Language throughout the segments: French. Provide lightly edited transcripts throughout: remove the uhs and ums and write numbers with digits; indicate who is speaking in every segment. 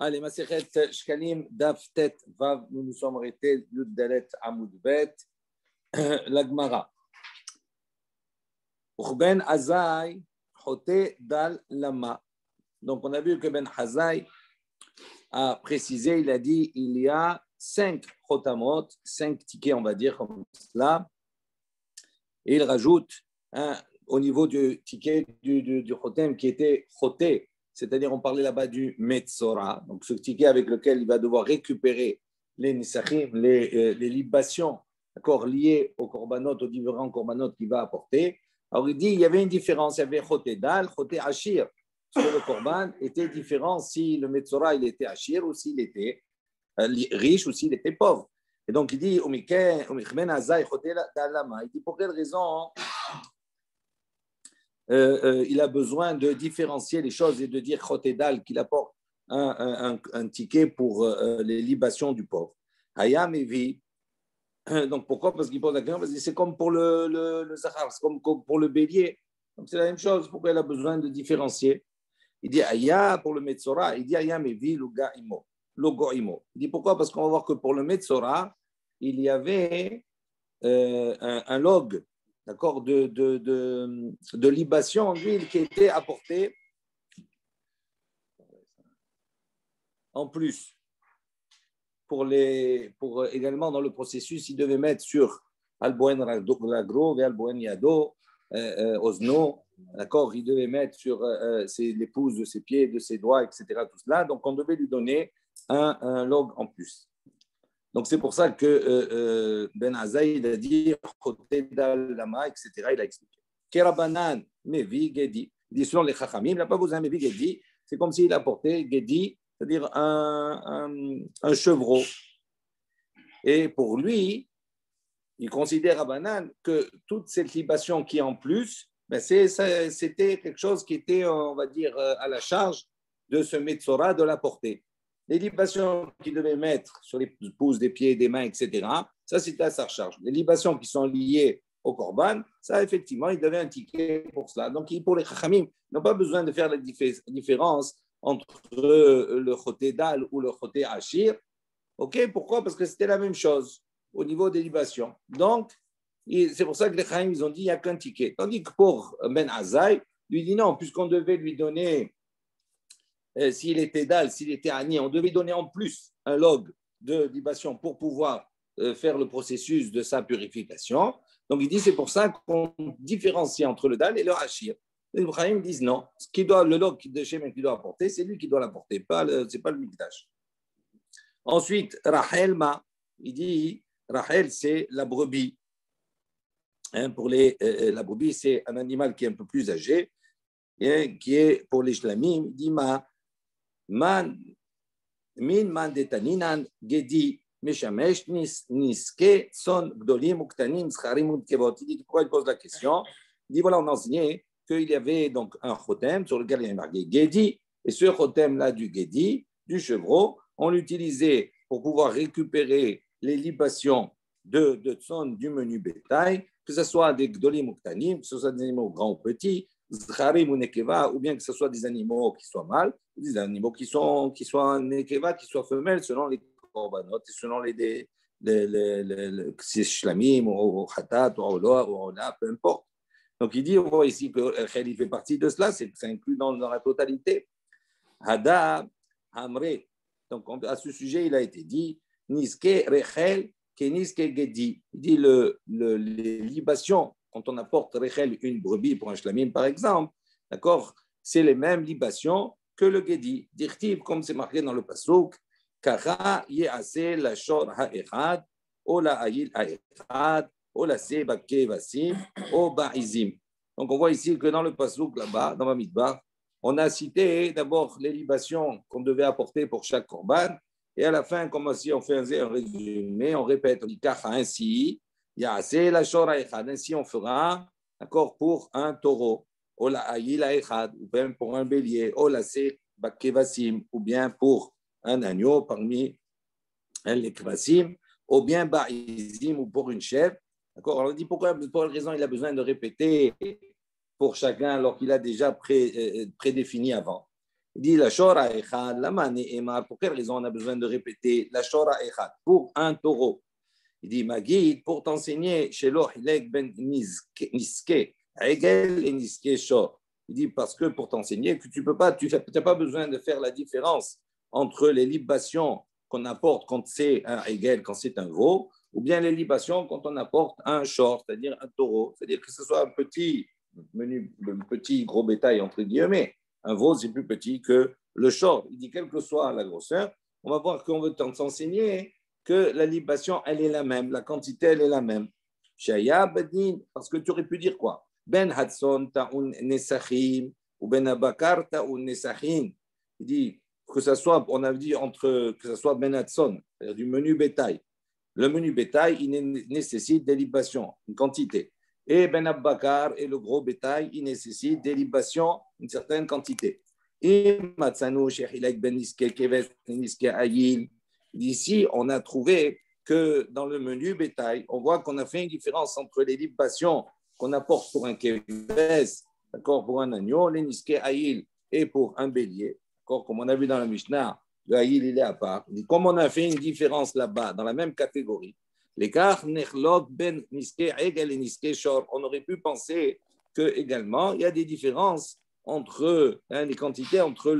Speaker 1: Allez, Masechet Shkalim, Daf Tet Vav, nous nous sommes arrêtés, Yud Dalet Amud Bet, la Gemara. Ben Azai, Chote Dal Lama. Donc, on a vu que Ben Azai a précisé, il a dit, il y a 5 chotamot, 5 tickets, on va dire, comme cela. Et il rajoute au niveau du ticket du chotem qui était choté, c'est-à-dire on parlait là-bas du metzora, donc ce ticket avec lequel il va devoir récupérer les nisachim, les libations liées aux korbanot, aux différents korbanot qu'il va apporter. Alors il dit il y avait une différence, il y avait choté dal, choté ashir, parce que le korban était différent si le metzora il était ashir ou s'il était riche ou s'il était pauvre. Et donc il dit il dit pour quelle raison il a besoin de différencier les choses et de dire chotédal qu'il apporte un ticket pour les libations du pauvre. Hayam Evi. Donc pourquoi? Parce qu'il pose la question, parce que c'est comme pour le Zahar, c'est comme pour le bélier. Donc c'est la même chose. Pourquoi il a besoin de différencier? Il dit Aya pour le Metzora, il dit Hayam Evi Logoimo. Il dit pourquoi? Parce qu'on va voir que pour le Metzora, il y avait un log, d'accord, de libation d'huile qui était apporté en plus. Pour également dans le processus, il devait mettre sur Alboen Lagro, Alboen Yado, Osno, d'accord, il devait mettre sur les pouces de ses pieds, de ses doigts, etc. Tout cela. Donc on devait lui donner un log en plus. Donc, c'est pour ça que Ben Azai a dit Choté Dal Lama, etc. Il a expliqué. Kerabanan Mevi Gedi. Il dit selon les Chachamim, il n'a pas besoin de Mevi Gedi. C'est comme s'il apportait Gedi, c'est-à-dire un chevreau. Et pour lui, il considère Rabanan que toute cette libation qui est en plus, ben c'était quelque chose qui était, on va dire, à la charge de ce Metzora de l'apporter. Les libations qu'il devait mettre sur les pouces des pieds, des mains, etc., ça, c'était à sa charge. Les libations qui sont liées au korban, ça, effectivement, il devait un ticket pour cela. Donc, pour les chachamim, ils n'ont pas besoin de faire la différence entre le choté dal ou le choté ashir. OK? Pourquoi? Parce que c'était la même chose au niveau des libations. Donc, c'est pour ça que les chachamim, ils ont dit, il n'y a qu'un ticket. Tandis que pour Ben Azai, lui dit non, puisqu'on devait lui donner... s'il était dal, s'il était ani, on devait donner en plus un log de libation pour pouvoir faire le processus de sa purification. Donc, il dit c'est pour ça qu'on différencie entre le dal et le hachir. Les Ibrahim disent non. Le log de Shem qui doit apporter, c'est lui qui doit l'apporter, ce n'est pas le mikdash. Ensuite, Rachel il dit Rachel, c'est la brebis. La brebis, c'est un animal qui est un peu plus âgé, qui est pour les shlamim, il dit Man detaninan gedi meshamesh niske son gdolim uktanim scharim utkevot. Il dit pourquoi il pose la question. Il dit voilà, on a enseigné qu'il y avait donc un chotem sur lequel il y a marqué gedi, et ce chotem là du gedi, du chevreau, on l'utilisait pour pouvoir récupérer les libations de tson du menu bétail, que ce soit des gdolim uktanim, que ce soit des animaux grands ou petits, Zcharim ou Nekeva, ou bien que ce soit des animaux qui soient mâles, ou des animaux qui soient Nekeva, qui soient femelles, selon les korbanot, selon les shlamim, ou khatat, ou ola, peu importe. Donc il dit, on voit ici que Rachel fait partie de cela, c'est inclus dans la totalité. Hada, Hamre. Donc à ce sujet, il a été dit, Niske Rachel, Keniske Gedi. Il dit les libations. Quand on apporte Rachel une brebis pour un shlamim, par exemple, d'accord, c'est les mêmes libations que le Gedi. Dirtiv, comme c'est marqué dans le Pasuk, Kara ye'ase la shor ha'echad, o la ayil ha'echad, o la se bakke vasim, o ba'izim. Donc on voit ici que dans le Pasuk, là-bas, dans Bamidbar, on a cité d'abord les libations qu'on devait apporter pour chaque korban, et à la fin, comme si on faisait un résumé, on répète, on dit Kara ainsi, Ya'aseh la shora echad. Ainsi, on fera d'accord pour un taureau, ou la ayila echad, ou bien pour un bélier, ou la se bakkevasim, ou bien pour un agneau parmi les kvasim, ou bien ba'izim, ou pour une chèvre. D'accord. Alors, on dit pour quelle raison il a besoin de répéter pour chacun alors qu'il a déjà prédéfini avant. Il dit la shora echad, la mane emar. Pour quelle raison on a besoin de répéter la shora echad? Pour un taureau. Il dit Magid, pour t'enseigner, Shelo Hilek ben Niske, Egel et Niske Shor. Il dit parce que pour t'enseigner, que tu n'as pas besoin de faire la différence entre les libations qu'on apporte quand c'est un Egel, quand c'est un veau, ou bien les libations quand on apporte un Shor, c'est-à-dire un taureau. C'est-à-dire que ce soit un petit gros bétail, entre guillemets. Un veau, c'est plus petit que le Shor. Il dit, quelle que soit la grosseur, on va voir qu'on veut t'enseigner que la libation, elle est la même, la quantité, elle est la même. Shaya Badin, parce que tu aurais pu dire quoi? Ben Hadson ta'un nesachim, ou Ben Abakar ta'un nesachim. Il dit que ça soit, on a dit que ça soit Ben Hadson, c'est-à-dire du menu bétail. Le menu bétail, il nécessite des libations, une quantité. Et Ben Abakar et le gros bétail, il nécessite des libations, une certaine quantité. Et Matsano, Shehilek Ben Niske Keves, Niske Ayil. Ici, on a trouvé que dans le menu bétail, on voit qu'on a fait une différence entre les libations qu'on apporte pour un keves, d'accord, pour un agneau, les niske haïl, et pour un bélier. D'accord, comme on a vu dans la Mishnah, le haïl, il est à part. Comme on a fait une différence là-bas, dans la même catégorie, l'écart nechlok ben niske egel et niske shor, on aurait pu penser que également il y a des différences entre les quantités entre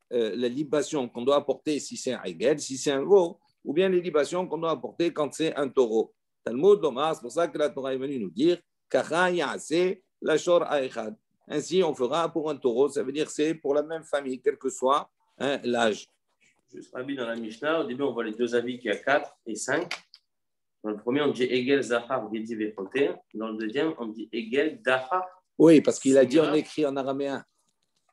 Speaker 1: la libation qu'on doit apporter si c'est un egel, si c'est un veau, ou bien les libations qu'on doit apporter quand c'est un taureau. Talmud Lomar, c'est pour ça que la Torah est venue nous dire Kacha ya'aseh la shor ha'echad. Ainsi, on fera pour un taureau, ça veut dire c'est pour la même famille, quel que soit l'âge.
Speaker 2: Juste Rabbi, dans la Mishnah, au début, on voit les deux avis qu'il y a 4 et 5. Dans le premier, on dit Egel Zahar Gedi Vechoter. Dans le deuxième, on dit Egel Dahar.
Speaker 1: Oui, parce qu'il a dit on l'écrit en araméen.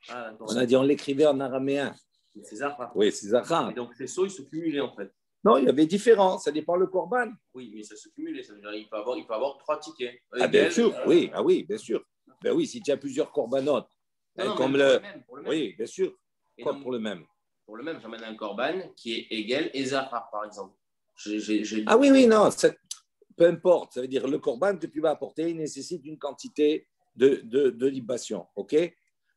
Speaker 2: Ah,
Speaker 1: on a dit on l'écrivait en araméen.
Speaker 2: C'est Zahar.
Speaker 1: Oui, c'est Zahar.
Speaker 2: Et donc, ces sauts, ils se cumulaient en fait.
Speaker 1: Non, il y avait différents, ça dépend le corban.
Speaker 2: Oui, mais ça se cumulait. Ça veut dire il peut avoir 3 tickets.
Speaker 1: Ah, bien sûr, oui, bien sûr. Ben oui, si tu as plusieurs corbanotes, comme le. Pour le même. Oui, bien sûr. Quoi pour le même?
Speaker 2: Pour le même, j'emmène un corban qui est Egel et Zahar, par exemple.
Speaker 1: Ah oui, non, peu importe. Ça veut dire le corban que tu vas apporter, il nécessite une quantité de libation. OK?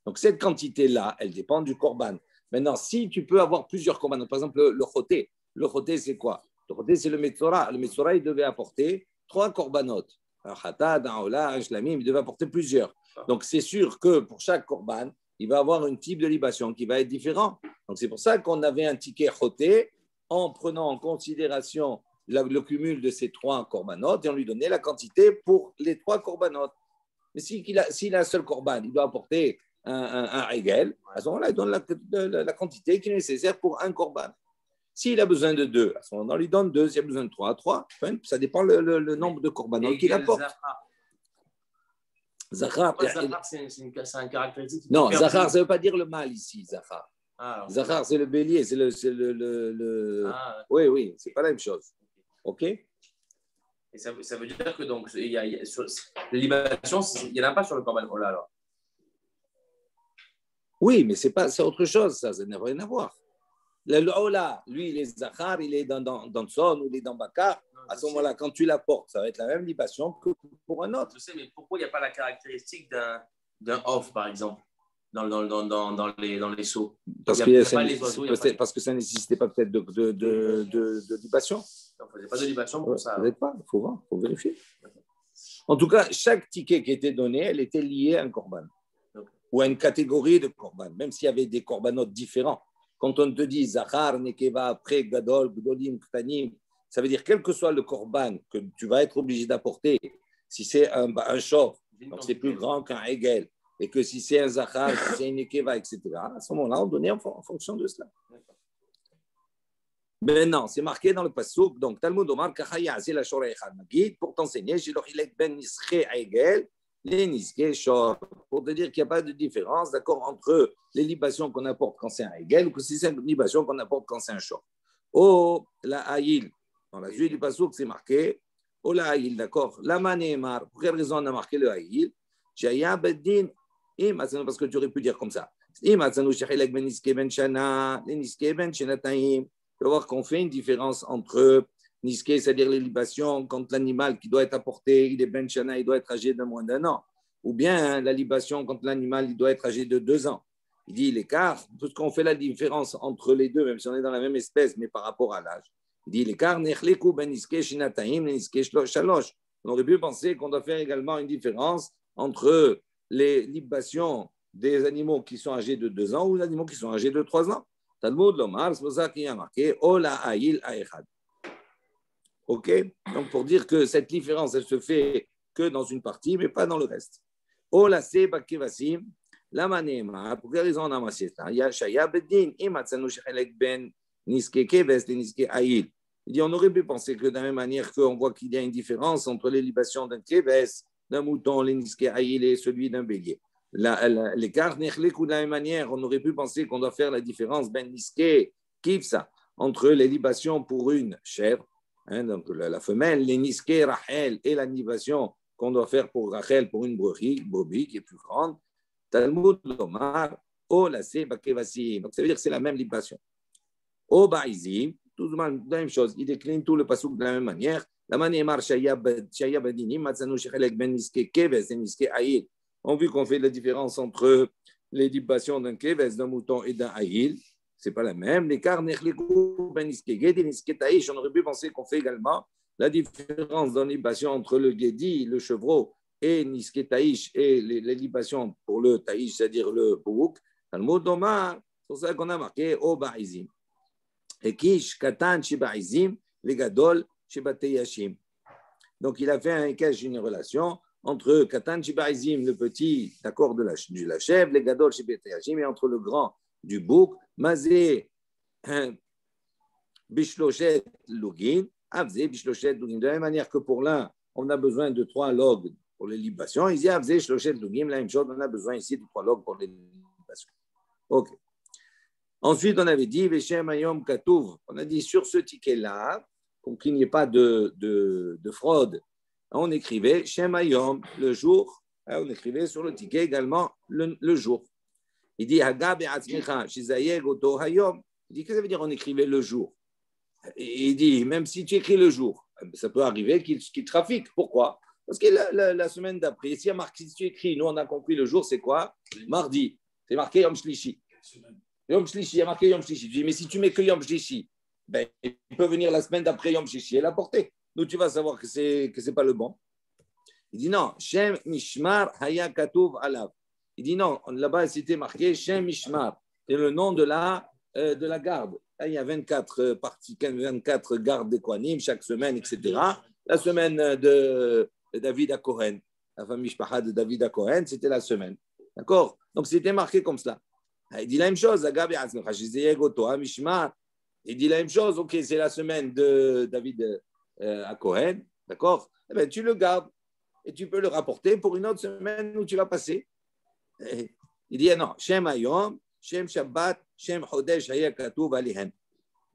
Speaker 1: Donc, cette quantité-là, elle dépend du corban. Maintenant, si tu peux avoir plusieurs corbanotes, par exemple, le choté. Le choté, c'est quoi? Le choté, c'est le metzora. Le metzora, il devait apporter 3 corbanotes. Un khatad, un ola, un shlamim, il devait apporter plusieurs. Donc, c'est sûr que pour chaque corban, il va avoir un type de libation qui va être différent. Donc, c'est pour ça qu'on avait un ticket choté en prenant en considération le cumul de ces 3 corbanotes et on lui donnait la quantité pour les 3 corbanotes. Mais s'il a un seul corban, il doit apporter un régel, à ce moment-là, il donne la quantité qui est nécessaire pour un corban. S'il a besoin de 2, à ce moment-là, on lui donne 2. S'il a besoin de 3, 3. Ça dépend le nombre de corbanotes qu'il apporte. Zahar,
Speaker 2: c'est un caractéristique.
Speaker 1: Non, Zahar, ça ne veut pas dire le mâle ici, Zahar.
Speaker 2: Ah,
Speaker 1: Zahar, c'est le bélier, c'est oui, c'est pas la même chose. OK?
Speaker 2: Et ça veut dire que donc, les libations, il n'y en a pas sur le corban Ola alors.
Speaker 1: Oui, mais c'est autre chose, ça n'a rien à voir. Le Ola, lui, il est Zahar, il est dans Son ou il est dans Bakar. À ce moment-là, quand tu l'apportes, ça va être la même libation que pour un autre.
Speaker 2: Je sais, mais pourquoi il n'y a pas la caractéristique d'un off, par exemple, dans les seaux?
Speaker 1: Parce que ça ne nécessitait pas peut-être de libation.
Speaker 2: On ne faisait pas de libation pour ça.
Speaker 1: Peut-être pas, il faut voir, il faut vérifier. En tout cas, chaque ticket qui était donné, elle était liée à un corban. Ou à une catégorie de corban, même s'il y avait des corbanotes différents. Quand on te dit Zahar, Nekeva, après Gadol, Gdolim, Ktanim, ça veut dire quel que soit le corban que tu vas être obligé d'apporter, si c'est un shor, donc c'est plus grand qu'un Hegel, et que si c'est un Zahar, si c'est une Nekeva, etc., à ce moment-là, on donnait en fonction de cela. Maintenant, c'est marqué dans le passouk, donc Talmud Omar, Kachaya, c'est la shor echad magid, pour t'enseigner, j'ai l'ochilek ben nische Hegel, les niske shor, pour te dire qu'il n'y a pas de différence, d'accord, entre les libations qu'on apporte quand c'est un Hegel ou que si c'est une libation qu'on apporte quand c'est un shor. Oh, la haïl. Dans la suite du passouk, c'est marqué oh la haïl, d'accord. La manémar. Pour quelle raison on a marqué le haïl? Jaya beddin. Parce que tu aurais pu dire comme ça. Tu vas voir qu'on fait une différence entre niske, c'est-à-dire les libations, quand l'animal qui doit être apporté, il est ben shana, il doit être âgé de moins d'1 an. Ou bien la libation, quand l'animal il doit être âgé de 2 ans. Il dit l'écart, parce qu'on fait la différence entre les deux, même si on est dans la même espèce, mais par rapport à l'âge. Il dit l'écart, on aurait pu penser qu'on doit faire également une différence entre les libations des animaux qui sont âgés de 2 ans ou des animaux qui sont âgés de 3 ans. Talmud Lomar, c'est pour ça qu'il y a marqué Ola Aïl Aechad. Ok? Donc pour dire que cette différence, elle se fait que dans une partie, mais pas dans le reste. Ola Se Bakevasim, la manema, pour quelle raison on a amassé ça? Il y a Shaya Beddin, Imatsanu Shechelek Ben Niske Keves, Niske Aïl. Il dit on aurait pu penser que de la même manière qu'on voit qu'il y a une différence entre les libations d'un Keves, d'un mouton, les Niske Aïl et celui d'un bélier. L'écart n'est de la même manière, on aurait pu penser qu'on doit faire la différence ben niske, kifsa, entre les libations pour une chèvre, hein, donc la femelle, les niske Rachel et la libation qu'on doit faire pour Rachel pour une brebis qui est plus grande. Talmud lomar, o la se bakevasim. Donc ça veut dire que c'est la même libation. O baizim, tout la même chose. Il décline tout le passouk de la même manière. La manière shaya badinim, matzanu shechelek ben niske keves et niske aïl. On a vu qu'on fait la différence entre les libations d'un keves, d'un mouton et d'un aïl. Ce n'est pas la même. L'écart, on aurait pu penser qu'on fait également la différence dans les libations entre le guédi, le chevreau, et niske taïch, et les libations pour le taïch, c'est-à-dire le bourouk. C'est pour ça qu'on a marqué au ba'izim. Et kish, katan, shiba'izim, les gadol, shibateyashim. Donc il a fait un cache, une relation entre Katan Shibaizim, le petit, d'accord, de la chèvre, les Gadol Shibeteyashim, et entre le grand du bouc, Mazé Bishlochet Lugin, Avzé Bishlochet Lugin. De la même manière que pour l'un, on a besoin de 3 logs pour les libations, il dit Avzé Bishlochet Lugin, la même chose, on a besoin ici de 3 logs pour les libations. Ok. Ensuite, on avait dit Veshem Ayom Katouv. On a dit sur ce ticket-là, pour qu'il n'y ait pas de fraude, on écrivait Shem Hayom, le jour, on écrivait sur le ticket également le jour. Il dit Hagab et Atzmicha, Shizayeg Oto Hayom. Il dit, qu'est-ce que ça veut dire on écrivait le jour? Et il dit, même si tu écris le jour, ça peut arriver qu'il trafique. Pourquoi? Parce que la semaine d'après, si tu écris, nous on a compris le jour, c'est quoi? Mardi. C'est marqué Yom Shlishi. Yom Shlishi, il y a marqué Yom Shlishi. Je dis, mais si tu mets que Yom Shlishi, ben, il peut venir la semaine d'après Yom Shishi et la porter. Donc tu vas savoir que c'est pas le bon. Il dit non, Shem Mishmar Haya Katouv Alav. Il dit non, là-bas c'était marqué Shem Mishmar. C'est le nom de la garde. Là, il y a 24 parties, 24 gardes des Kohanim chaque semaine, etc. La semaine de David à Cohen, la famille Shpaha de David à Cohen, c'était la semaine. D'accord? Donc c'était marqué comme cela. Il dit la même chose, Agab et Azmecha, Shizeyeg Oto Mishmar. Il dit la même chose, ok, c'est la semaine de David à Cohen, d'accord? Eh bien, tu le gardes et tu peux le rapporter pour une autre semaine où tu vas passer. Il dit non, Shem Hayom, Shem Shabbat, Shem Chodesh Haya Katuv Alihem.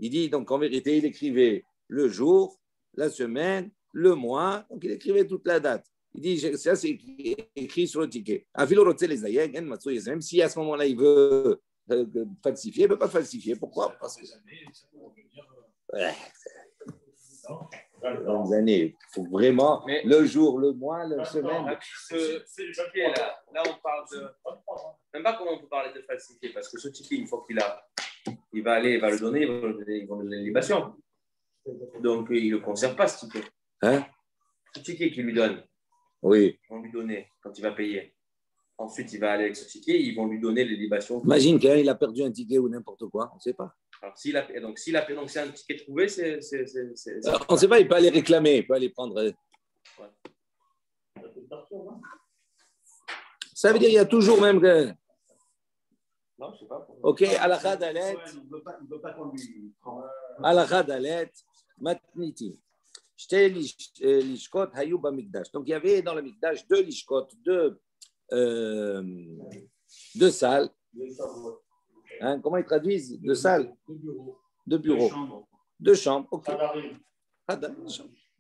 Speaker 1: Il dit donc en vérité, il écrivait le jour, la semaine, le mois, donc il écrivait toute la date. Il dit ça c'est écrit sur le ticket. Même si à ce moment-là il veut falsifier, il ne peut pas falsifier. Pourquoi? Parce que dans les années, il faut vraiment le jour, le mois, la semaine.
Speaker 2: Ce ticket-là, là on parle de. Même pas comment on peut parler de falsifier, parce que ce ticket, une fois il va aller, il va le donner, ils vont donner libation. Donc il ne le conserve pas ce ticket.
Speaker 1: Hein?
Speaker 2: Ce ticket qu'il lui donne,
Speaker 1: oui.
Speaker 2: Ils vont lui donner quand il va payer. Ensuite, il va aller avec ce ticket, ils vont lui donner les libations.
Speaker 1: Imagine qu'il a perdu un ticket ou n'importe quoi, on ne sait pas.
Speaker 2: Alors, s'il a c'est un ticket trouvé, c'est
Speaker 1: on ne sait pas, il peut aller réclamer, il peut aller prendre. Ouais. Ça veut dire qu'il y a toujours même que.
Speaker 2: Non, je ne sais pas.
Speaker 1: Ok, Alakha Dalet. Il ne peut pas qu'on lui prend. Alakha Dalet, Matniti. Lishkot Hayou Bamikdash. Donc il y avait dans le Mikdash 2 lishkot, 2 salles. Hein, comment ils traduisent? 2 salles? 2 bureaux. 2 chambres. Ok.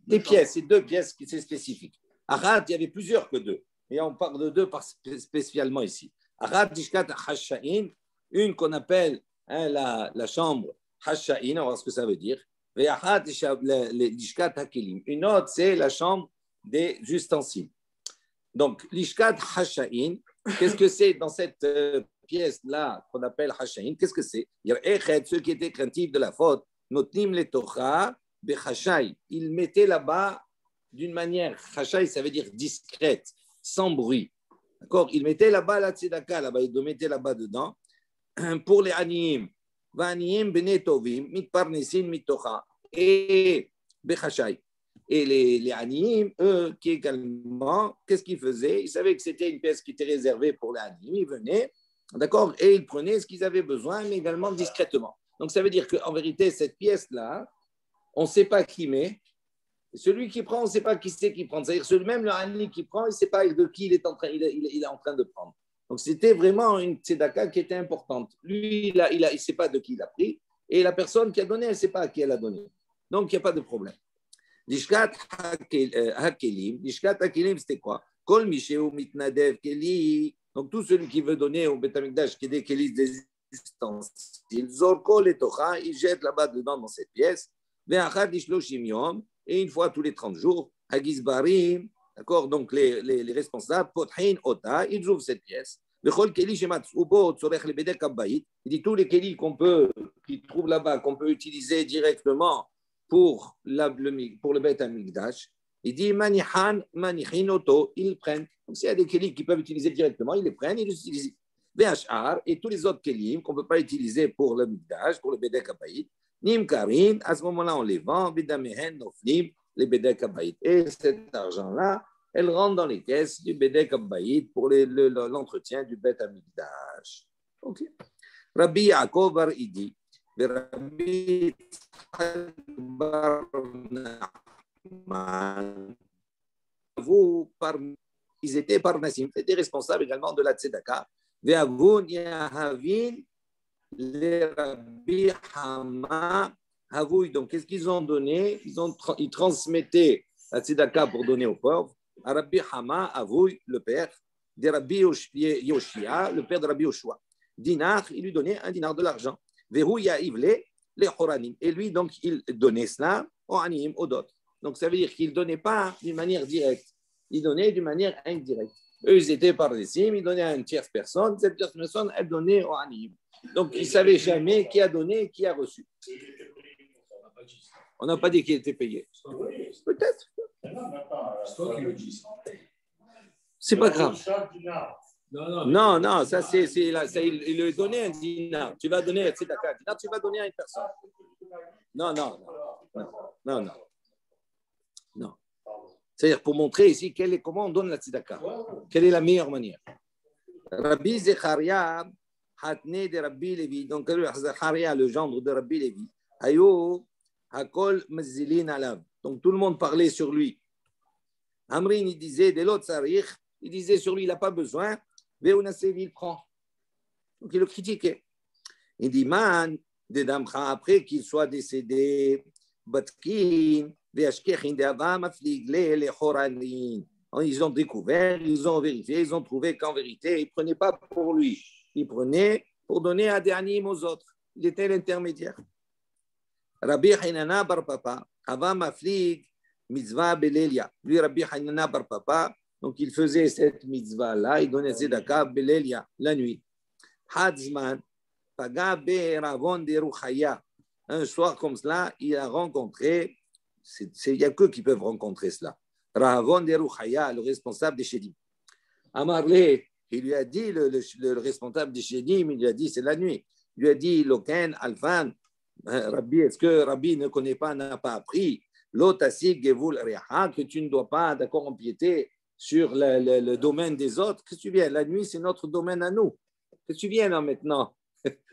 Speaker 1: Des pièces, c'est 2 pièces qui sont spécifiques. Arad, il y avait plusieurs que 2. Et on parle de 2 spécialement ici. Arad Lishkat Hasha'in, une qu'on appelle la chambre Hasha'in, on va voir ce que ça veut dire. Une autre, c'est la chambre des ustensiles. Donc, l'ishkat hasha'in, qu'est-ce que c'est dans cette pièce-là qu'on appelle Hashaïn, qu'est-ce que c'est? Ceux qui étaient craintifs de la faute, Notnim le Torah, Bechashaï. Ils mettaient là-bas d'une manière, Hashaï, ça veut dire discrète, sans bruit. D'accord? Ils mettaient là-bas la tzedaka, là-bas, ils le mettaient là-bas dedans. Pour les Aniyim, Vaniyim Bene Tovim, Mitparnesim Mitocha. Et Bechashaï. Et les Aniyim, eux, qui également, qu'est-ce qu'ils faisaient? Ils savaient que c'était une pièce qui était réservée pour les Aniyim. Ils venaient, d'accord, et ils prenaient ce qu'ils avaient besoin, mais également discrètement. Donc, ça veut dire qu'en vérité, cette pièce-là, on ne sait pas qui met. Celui qui prend, on ne sait pas qui c'est qui prend. C'est-à-dire, même le Ani qui prend, il ne sait pas de qui il est en train de prendre. Donc, c'était vraiment une tzedaka qui était importante. Lui, il ne sait pas de qui il a pris. Et la personne qui a donné, elle ne sait pas à qui elle a donné. Donc, il n'y a pas de problème. Lishkat hakelim. Lishkat hakelim, c'était quoi? Kol misheu mitnadev keli. Donc, tout celui qui veut donner au Beth Amikdash qui est des kelis, des ustensiles, zorko letocha, il jette là-bas dedans dans cette pièce. Ve'achad ishloshim yom. Et une fois tous les 30 jours, Hagizbarim, d'accord, donc les responsables, Pothin Ota, ils ouvrent cette pièce. Il dit tous les kelis qu'ils trouvent là-bas, qu'on peut utiliser directement pour le Beth Amikdash, il dit Manihan, Manichin Oto, ils prennent. Donc s'il y a des kelis qui peuvent utiliser directement, ils les prennent, ils les utilisent. VHR et tous les autres kelim qu'on ne peut pas utiliser pour le Mikdash, pour le Bedek Habayit, Nimkarin, à ce moment-là, on les vend, Bidamehen, Noflim, les Bedek Habayit. Et cet argent-là, elle rentre dans les caisses du Bedek Habayit pour l'entretien du Bet Hamikdash. Ok. Rabbi Yaakov Bar Idi, Rabbi Bar Nachman, ils étaient par Nassim, ils étaient responsables également de la Tzedaka. Ve'avun Yahavin, les Rabbi Hama Havouy. Donc, qu'est-ce qu'ils ont donné? Ils transmettaient la tzedaka pour donner aux pauvres à Rabbi Hama Havouy, le père de Rabbi Yoshia, le père de Rabbi Yoshua. Dinar, il lui donnait un dinar de l'argent. Verouya Ivle, les Horanim. Et lui, donc, il donnait cela aux Anim, aux d'autres. Donc, ça veut dire qu'il ne donnait pas d'une manière directe, il donnait d'une manière indirecte. Eux, ils étaient par des cimes, ils donnaient à une tierce personne, cette tierce personne, elle donnait aux Anim. Donc, ils ne savaient jamais qui a donné et qui a reçu. On n'a pas dit qu'il était payé. Peut-être. C'est pas grave. Non, ça c'est il lui donnait un dinar. Tu vas donner un dinar, tu vas donner à une personne. Non. C'est-à-dire pour montrer ici comment on donne la tzedaka. Quelle est la meilleure manière. Rabbi Zecharia, Hatne de Rabbi Levi, donc Zecharia, le gendre de Rabbi Levi, Ayo, Hakol Mazilin Alav. Donc tout le monde parlait sur lui. Amrin, il disait, de l'autre Sarich, il disait sur lui, il n'a pas besoin. Veonasevi, il prend. Donc il le critiquait. Il dit, man, de Damcha, après qu'il soit décédé, Batkin, Veashkechin de Avam, Afligle, les Horanin. Ils ont découvert, ils ont vérifié, ils ont trouvé qu'en vérité, il ne prenait pas pour lui. Il prenait pour donner à des animes aux autres. Il était l'intermédiaire. Rabbi Hanina bar Papa, Avam Aflig, mitzvah Belelia. Lui, Rabbi Hanina bar Papa, donc il faisait cette mitzvah-là, il donnait tzedaka Belelia, la nuit. Hadzman, Paga be Ravon de Ruchaya. Un soir comme cela, il a rencontré, il n'y a que qui peuvent rencontrer cela. Ravon de Ruchaya, le responsable des Shedim. Amarle, il lui a dit, le responsable des Shedim, il lui a dit, c'est la nuit. Il lui a dit, Loken, Alfan, Rabbi, est-ce que Rabbi ne connaît pas, n'a pas appris l'otasik gevul reha, que tu ne dois pas, d'accord, empiéter sur le domaine des autres? Que tu viens, la nuit, c'est notre domaine à nous. Que tu viens là maintenant,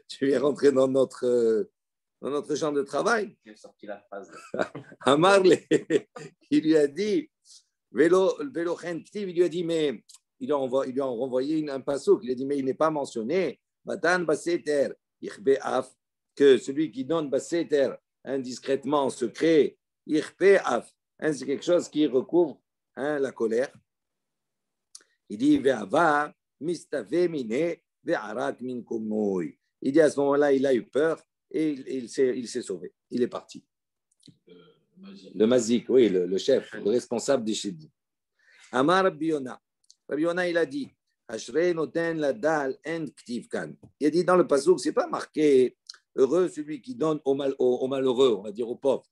Speaker 1: tu viens rentrer dans notre champ de travail.
Speaker 2: Il a sorti la phrase.
Speaker 1: Amarle, il lui a dit, Vélo Ktiv, il lui a dit, mais il lui a renvoyé un passouk, il lui a dit, mais il n'est pas mentionné, Batan Baseter, Ichbe Af, que celui qui donne Baseter indiscrètement, en secret, Ichbe Af, c'est quelque chose qui recouvre la colère. Il dit, Ve'ava, Mistave Mine, Ve'arak Min Komoy. Il dit à ce moment-là, il a eu peur et il s'est sauvé. Il est parti. Le Mazik, oui, le chef, le responsable des Chédim. Amar Rabbi Yona. Rabbi Yona, il a dit, Ashrei noten la dal en ktiv kan. Il a dit dans le pasuk, c'est pas marqué heureux celui qui donne au malheureux, on va dire au pauvre.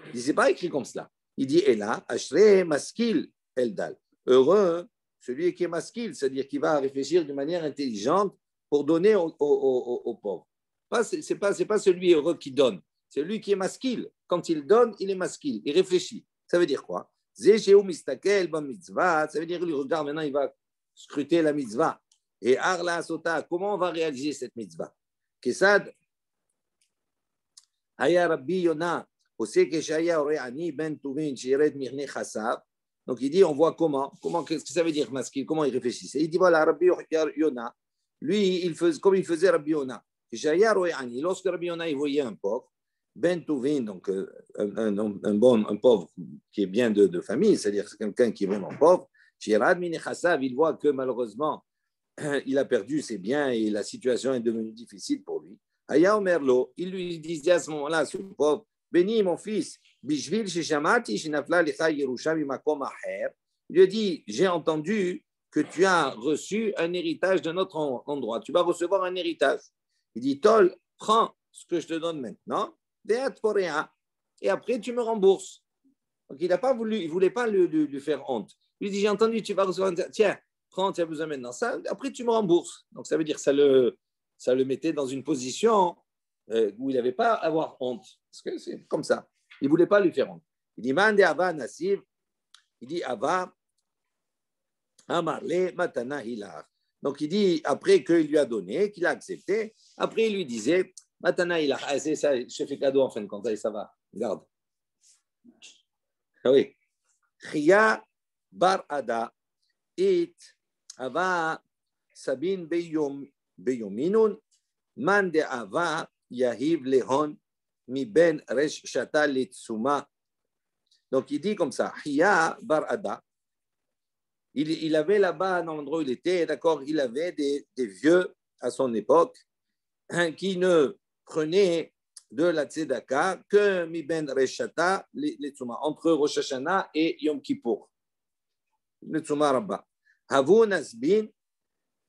Speaker 1: Il dit, c'est pas écrit comme cela. Il dit, et là, Ashrei maskil el dal. Heureux celui qui est maskil, c'est-à-dire qui va réfléchir d'une manière intelligente pour donner aux pauvres. C'est pas celui heureux qui donne, c'est lui qui est maskil. Quand il donne, il est maskil, il réfléchit. Ça veut dire quoi? Ça veut dire qu'il regarde maintenant, il va scruter la mitzvah. Et Arla Sota, comment on va réaliser cette mitzvah? Kesad Aya Rabbi Yona, Osekeshaya Oreani Ben Tuvin Shiret Mirne Chassav. Donc il dit, on voit comment qu'est-ce que ça veut dire maskil, comment il réfléchissait. Il dit, voilà, Rabbi Yona, lui, comme il faisait Rabbi Yona. Lorsque Rabbi Yona il voyait un pauvre, Ben Tuvin, donc un pauvre qui est bien de famille, c'est-à-dire c'est quelqu'un qui est vraiment pauvre, il voit que malheureusement, il a perdu ses biens et la situation est devenue difficile pour lui. Aya Omerlo, il lui disait à ce moment-là, ce pauvre, béni mon fils, il lui a dit, j'ai entendu que tu as reçu un héritage d'un autre endroit. Tu vas recevoir un héritage. Il dit, Tol, prends ce que je te donne maintenant, et après tu me rembourses. Donc il ne voulait pas lui faire honte. Il lui dit, j'ai entendu, tu vas recevoir un... Tiens, prends, tu as besoin maintenant ça, après tu me rembourses. Donc ça veut dire que ça le mettait dans une position où il n'avait pas à avoir honte. Parce que c'est comme ça. Il ne voulait pas lui faire honte. Il dit, Mande Ava Nassib, il dit, Ava, Amarle Matana Hilar. Donc il dit, après qu'il lui a donné, qu'il a accepté, après il lui disait, Matana Hilar, c'est ça, je fais cadeau en fin de compte, ça va, regarde. Ah oui. Chia Bar Ada, It, Ava Sabin Beyominun, Mande Ava Yahiv Lehon, Mi Ben Resh Shata Litsuma. Donc il dit comme ça, Chia Bar Ada. Il avait là-bas, dans l'endroit où il était, d'accord, il avait des vieux à son époque qui ne prenaient de la tzedaka que Mi Ben Resh Shata Litsuma, entre Rosh Hashanah et Yom Kippour. Litsuma Rabba. Havu Nasbin.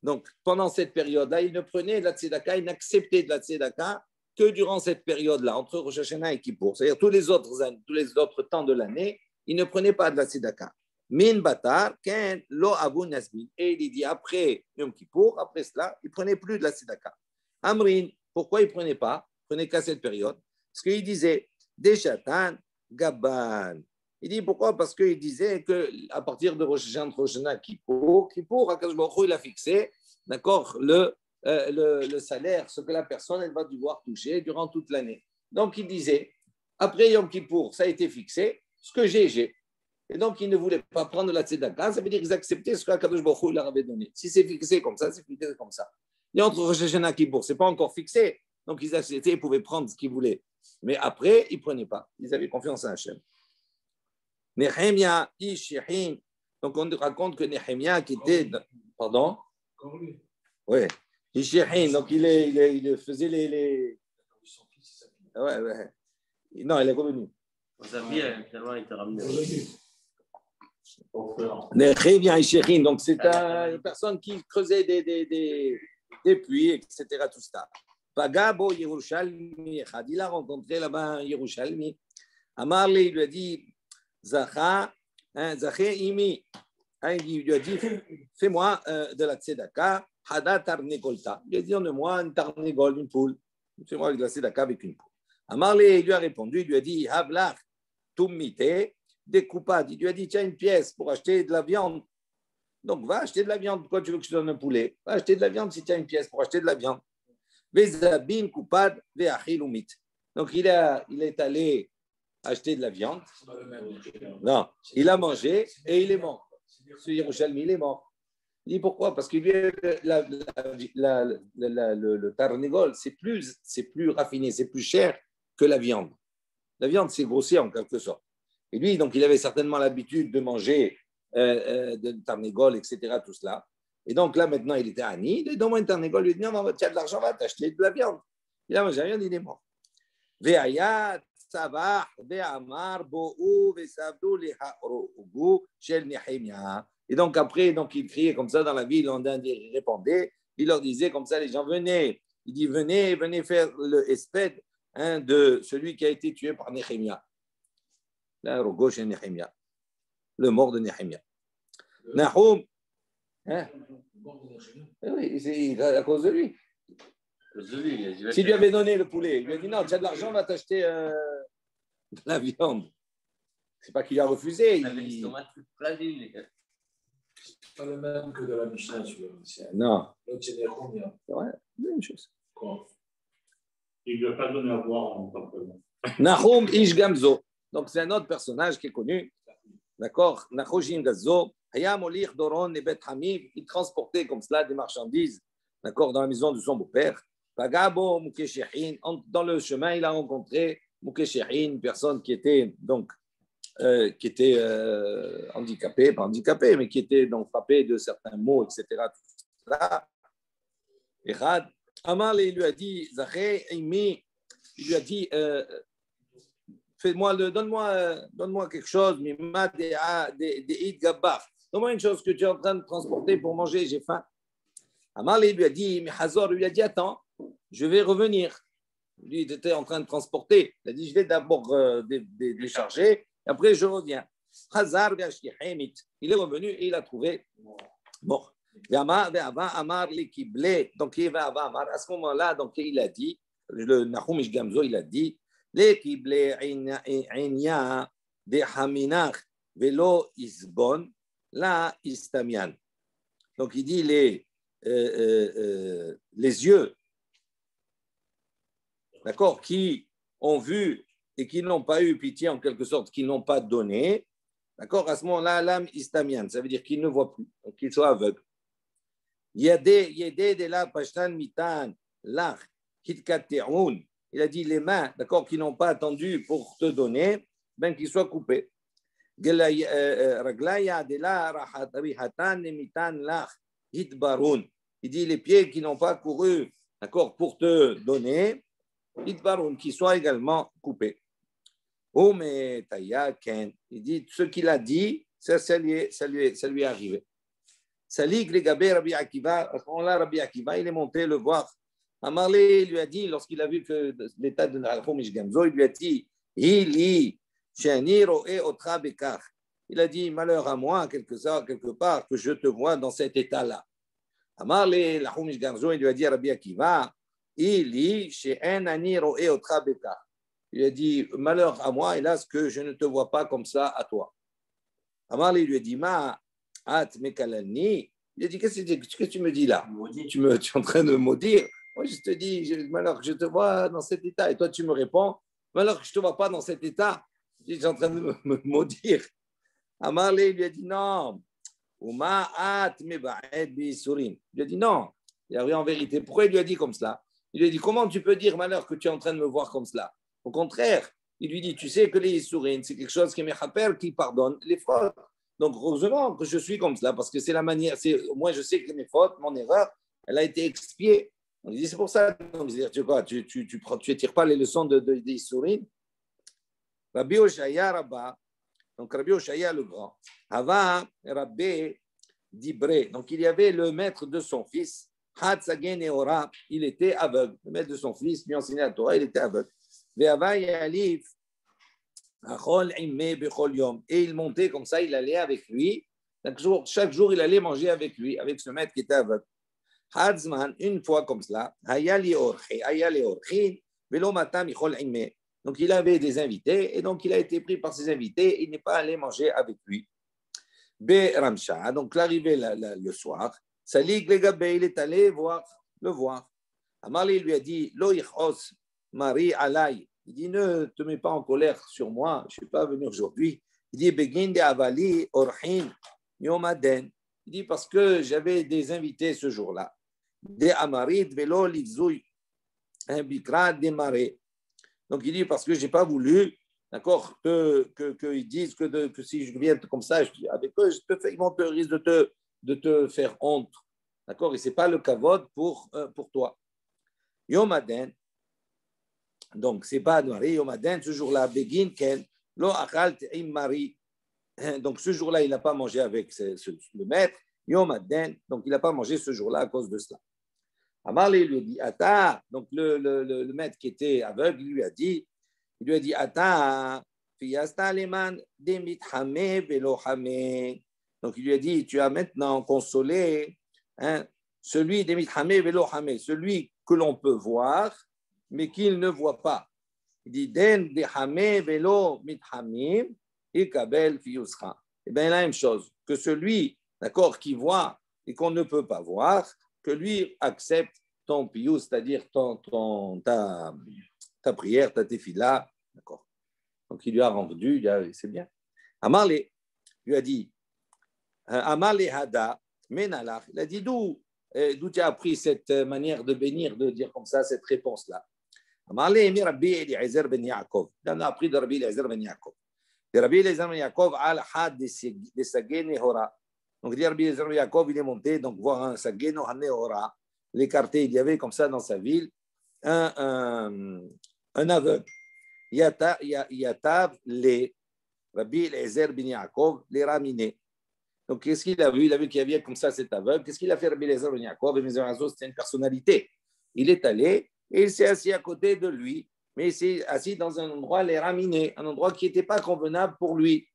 Speaker 1: Donc, pendant cette période-là, il ne prenait de la tzedaka, il n'acceptait de la tzedaka que durant cette période-là, entre Rosh Hashanah et Kippour. C'est-à-dire tous les autres temps de l'année, il ne prenait pas de la tzedaka. Min batar, ken lo avu nasbin. Et il dit après Yom Kippour, après cela, il ne prenait plus de la tzedaka. Amrin, pourquoi il ne prenait pas? Il ne prenait qu'à cette période. Parce qu'il disait, Deshatan Gaban. Il dit pourquoi? Parce qu'il disait qu'à partir de Rosh Hashanah, Kippour, Akadosh Baruch Hu, il a fixé, d'accord, le salaire, ce que la personne elle va devoir toucher durant toute l'année. Donc il disait, après Yom Kippour, ça a été fixé, ce que j'ai. Et donc il ne voulait pas prendre la tzedaka, ça veut dire qu'ils acceptaient ce qu'Akadosh Baruch Hu leur avait donné. Si c'est fixé comme ça, c'est fixé comme ça. Et entre Rosh Hashanah et Kippour, ce n'est pas encore fixé, donc ils acceptaient, ils pouvaient prendre ce qu'ils voulaient. Mais après, ils ne prenaient pas. Ils avaient confiance en Hachem. Nehemia Ishihin. Donc on raconte que Nehemia qui était. Pardon? Oui. Ishihin. Donc il faisait les. Ouais. Non, il est revenu.
Speaker 2: Finalement, il était ramené.
Speaker 1: Nehemia Ishihin. Donc c'est une personne qui creusait des puits, etc. Tout ça. Pagabo Yerushalmi. Il a rencontré là-bas un Yerushalmi. Amarli lui a dit. Zacha Imi, il lui a dit, fais-moi de la tzedaka, Hada Tarnegolta. Il a dit, donne-moi une tarnegol, une poule. Fais-moi de la tzedaka avec une poule. Amarle, il lui a répondu, il lui a dit, Havlach, Tumite, découpade. Il lui a dit, tiens, une pièce pour acheter de la viande. Donc, va acheter de la viande. Pourquoi tu veux que je te donne un poulet? Va acheter de la viande si tu as une pièce pour acheter de la viande. Vezabin, coupade, veachilumit. Donc, il est allé acheter de la viande. Non, il a mangé et il est mort. Ce Yerushalmi, il est mort. Il dit pourquoi? Parce que le tarnegol, c'est plus raffiné, c'est plus cher que la viande. La viande, c'est grossier en quelque sorte. Et lui, donc, il avait certainement l'habitude de manger de tarnegol, etc., tout cela. Et donc là, maintenant, il était Ani. Il donne-moi un tarnegol. Il lui dit non, tu as de l'argent, va t'acheter de la viande. Il a mangé la viande, il est mort. Ve'ayat. Et donc après, donc, il criait comme ça dans la ville, on répondait, il leur disait comme ça, les gens venaient. Il dit, venez faire le espède de celui qui a été tué par Néhémia. Là, Rogosh et Néhémia, le mort de Néhémia. Nahum, oui, c'est à cause de lui. S'il lui avait donné le poulet, il lui a dit non, tu as de l'argent, on va t'acheter de la viande. C'est pas qu'il a refusé.
Speaker 2: Il avait l'estomac plus fragile, les gars.
Speaker 3: C'est pas le même que de la Mishnah, tu vois.
Speaker 1: Non.
Speaker 3: L'autre, c'est des combien?
Speaker 1: C'est vrai, même chose.
Speaker 3: Quoi?
Speaker 4: Il ne lui a pas donné à boire en tant que.
Speaker 1: Nahum Ish Gamzo. Donc, c'est un autre personnage qui est connu. D'accord? Nahum Ish Gamzo. Hayam Olir Doron et Bet Hamid. Il transportait comme cela des marchandises. D'accord? Dans la maison de son beau-père. Pagabo Mukeshehin. Dans le chemin, il a rencontré Mukeshehin, une personne qui était donc. Qui était handicapé, pas handicapé, mais qui était donc frappé de certains maux, etc. Tout ça. Et Amar il lui a dit, Zahé, Imi, il lui a dit, donne-moi quelque chose, donne-moi une chose que tu es en train de transporter pour manger, j'ai faim. Amar il lui a dit, mais Hazor lui a dit, attends, je vais revenir. Lui, il était en train de transporter. Il a dit, je vais d'abord décharger. Après, je reviens. Hazar, il est revenu et il a trouvé mort. Donc, à ce moment-là, donc, il a dit, le Nahum Ish Gamzo, il a dit, les kible inya de haminach velo isbon la istamian. Donc, il dit les yeux, d'accord, qui ont vu et qui n'ont pas eu pitié en quelque sorte, qui n'ont pas donné, d'accord, à ce moment-là, l'âme istamian, ça veut dire qu'ils ne voient plus, donc qu'ils soient aveugles. Yedé de la pashtan mitan lach kitkateun. Il a dit les mains, d'accord, qui n'ont pas attendu pour te donner, ben qu'ils soient coupés. Raglaya de la rihatan mitan lach hitbarun. Il dit les pieds qui n'ont pas couru, d'accord, pour te donner, hitbarun, qu'ils soient également coupés. Oh, mais Taya Ken, il dit ce qu'il a dit, ça lui est arrivé. Salik les Gabé Rabbi Akiva, à ce moment-là, Rabbi Akiva, il est monté le voir. Amarlé lui a dit, lorsqu'il a vu que l'état de Nahum Ish Gamzo, il lui a dit, il a dit, malheur à moi, quelque part, que je te vois dans cet état-là. Amarlé, Nahum Ish Gamzo, il lui a dit à Rabbi Akiva, il a dit, malheur à moi, hélas, que je ne te vois pas comme ça à toi. Amarlé lui a dit, il a dit, qu'est-ce que tu me dis là? Tu es en train de me maudire. Moi, je te dis, malheur que je te vois dans cet état. Et toi, tu me réponds, malheur que je ne te vois pas dans cet état. Je suis en train de me maudire. Amarlé lui a dit, non. Il lui a dit, non. Il a rien en vérité. Pourquoi il lui a dit comme cela? Il lui a dit, comment tu peux dire, malheur, que tu es en train de me voir comme cela? Au contraire, il lui dit, tu sais que les Yisourin, c'est quelque chose qui m'échappelle, qui pardonne les fautes. Donc, heureusement que je suis comme cela, parce que c'est la manière, moi je sais que mes fautes, mon erreur, elle a été expiée. Donc, il dit, c'est pour ça. Donc, tu étires pas les leçons des Yisourin. Rabbi Oshaya Rabba, donc Rabbi Oshaya le grand, Hava Rabbi Dibré, donc il y avait le maître de son fils, Hatzagen Eora, il était aveugle. Le maître de son fils lui enseignait la Torah, il était aveugle. Et il montait comme ça, il allait avec lui. Chaque jour, il allait manger avec lui, avec ce maître qui était aveugle. Hadzman, une fois comme cela, donc il avait des invités et donc il a été pris par ses invités. Il n'est pas allé manger avec lui. Ramsha, donc l'arrivée le soir, Salik Legabé, il est allé le voir. Amali lui a dit, Lo yichos Marie Alay. Il dit, ne te mets pas en colère sur moi, je ne suis pas venu aujourd'hui. Il dit, Begin de Avali Orhin Yomaden. Il dit, parce que j'avais des invités ce jour-là. De Amarit Velo Livzouy, un bikra démarré. Donc il dit, parce que je n'ai pas voulu, d'accord, qu'ils disent que si je viens comme ça, avec eux, ils vont te risquer de te faire honte. D'accord, et ce n'est pas le kavod pour toi. Yomaden. Donc, ce n'est pas Marie, Yomaden, ce jour-là, Begin Ken, Lo Achalt Im Marie, Donc ce jour-là, il n'a pas mangé avec le maître. Yom Adden, donc il n'a pas mangé ce jour-là à cause de cela. Amarlé lui a dit, Ata, donc le maître qui était aveugle, il lui a dit, Ata, fiyasta leman demit hame velo hame. Donc il lui a dit, tu as maintenant consolé celui demit hame velo hame, celui que l'on peut voir, mais qu'il ne voit pas. Il dit, den de hame velo mit hamim, ikabel fiyuscha. Eh bien, la même chose, que celui, d'accord, qui voit et qu'on ne peut pas voir, que lui accepte ton piyus, c'est-à-dire ta prière, ta tefila, d'accord. Donc il lui a rendu, c'est bien. Amarle lui a dit, Amarle hada menalach, il a dit d'où tu as appris cette manière de bénir, de dire comme ça, cette réponse-là. Amarle mi Rabbi Eliezer ben Yaakov, il en a appris de Rabbi Eliezer ben Yaakov. De Rabbi Eliezer ben Yaakov al had de Sagé Nehora. Donc Rabbi Eliezer ben Yaakov, il est monté donc voir un Sagé Nehora. L'écarté, il y avait comme ça dans sa ville un aveugle. Yatav les Rabbi Eliezer ben Yaakov les raminé. Donc qu'est-ce qu'il a vu? Il a vu qu'il y avait comme ça cet aveugle. Qu'est-ce qu'il a fait Rabbi Eliezer ben Yaakov? C'était une personnalité. Il est allé et il s'est assis à côté de lui, mais il s'est assis dans un endroit les raminé, un endroit qui n'était pas convenable pour lui.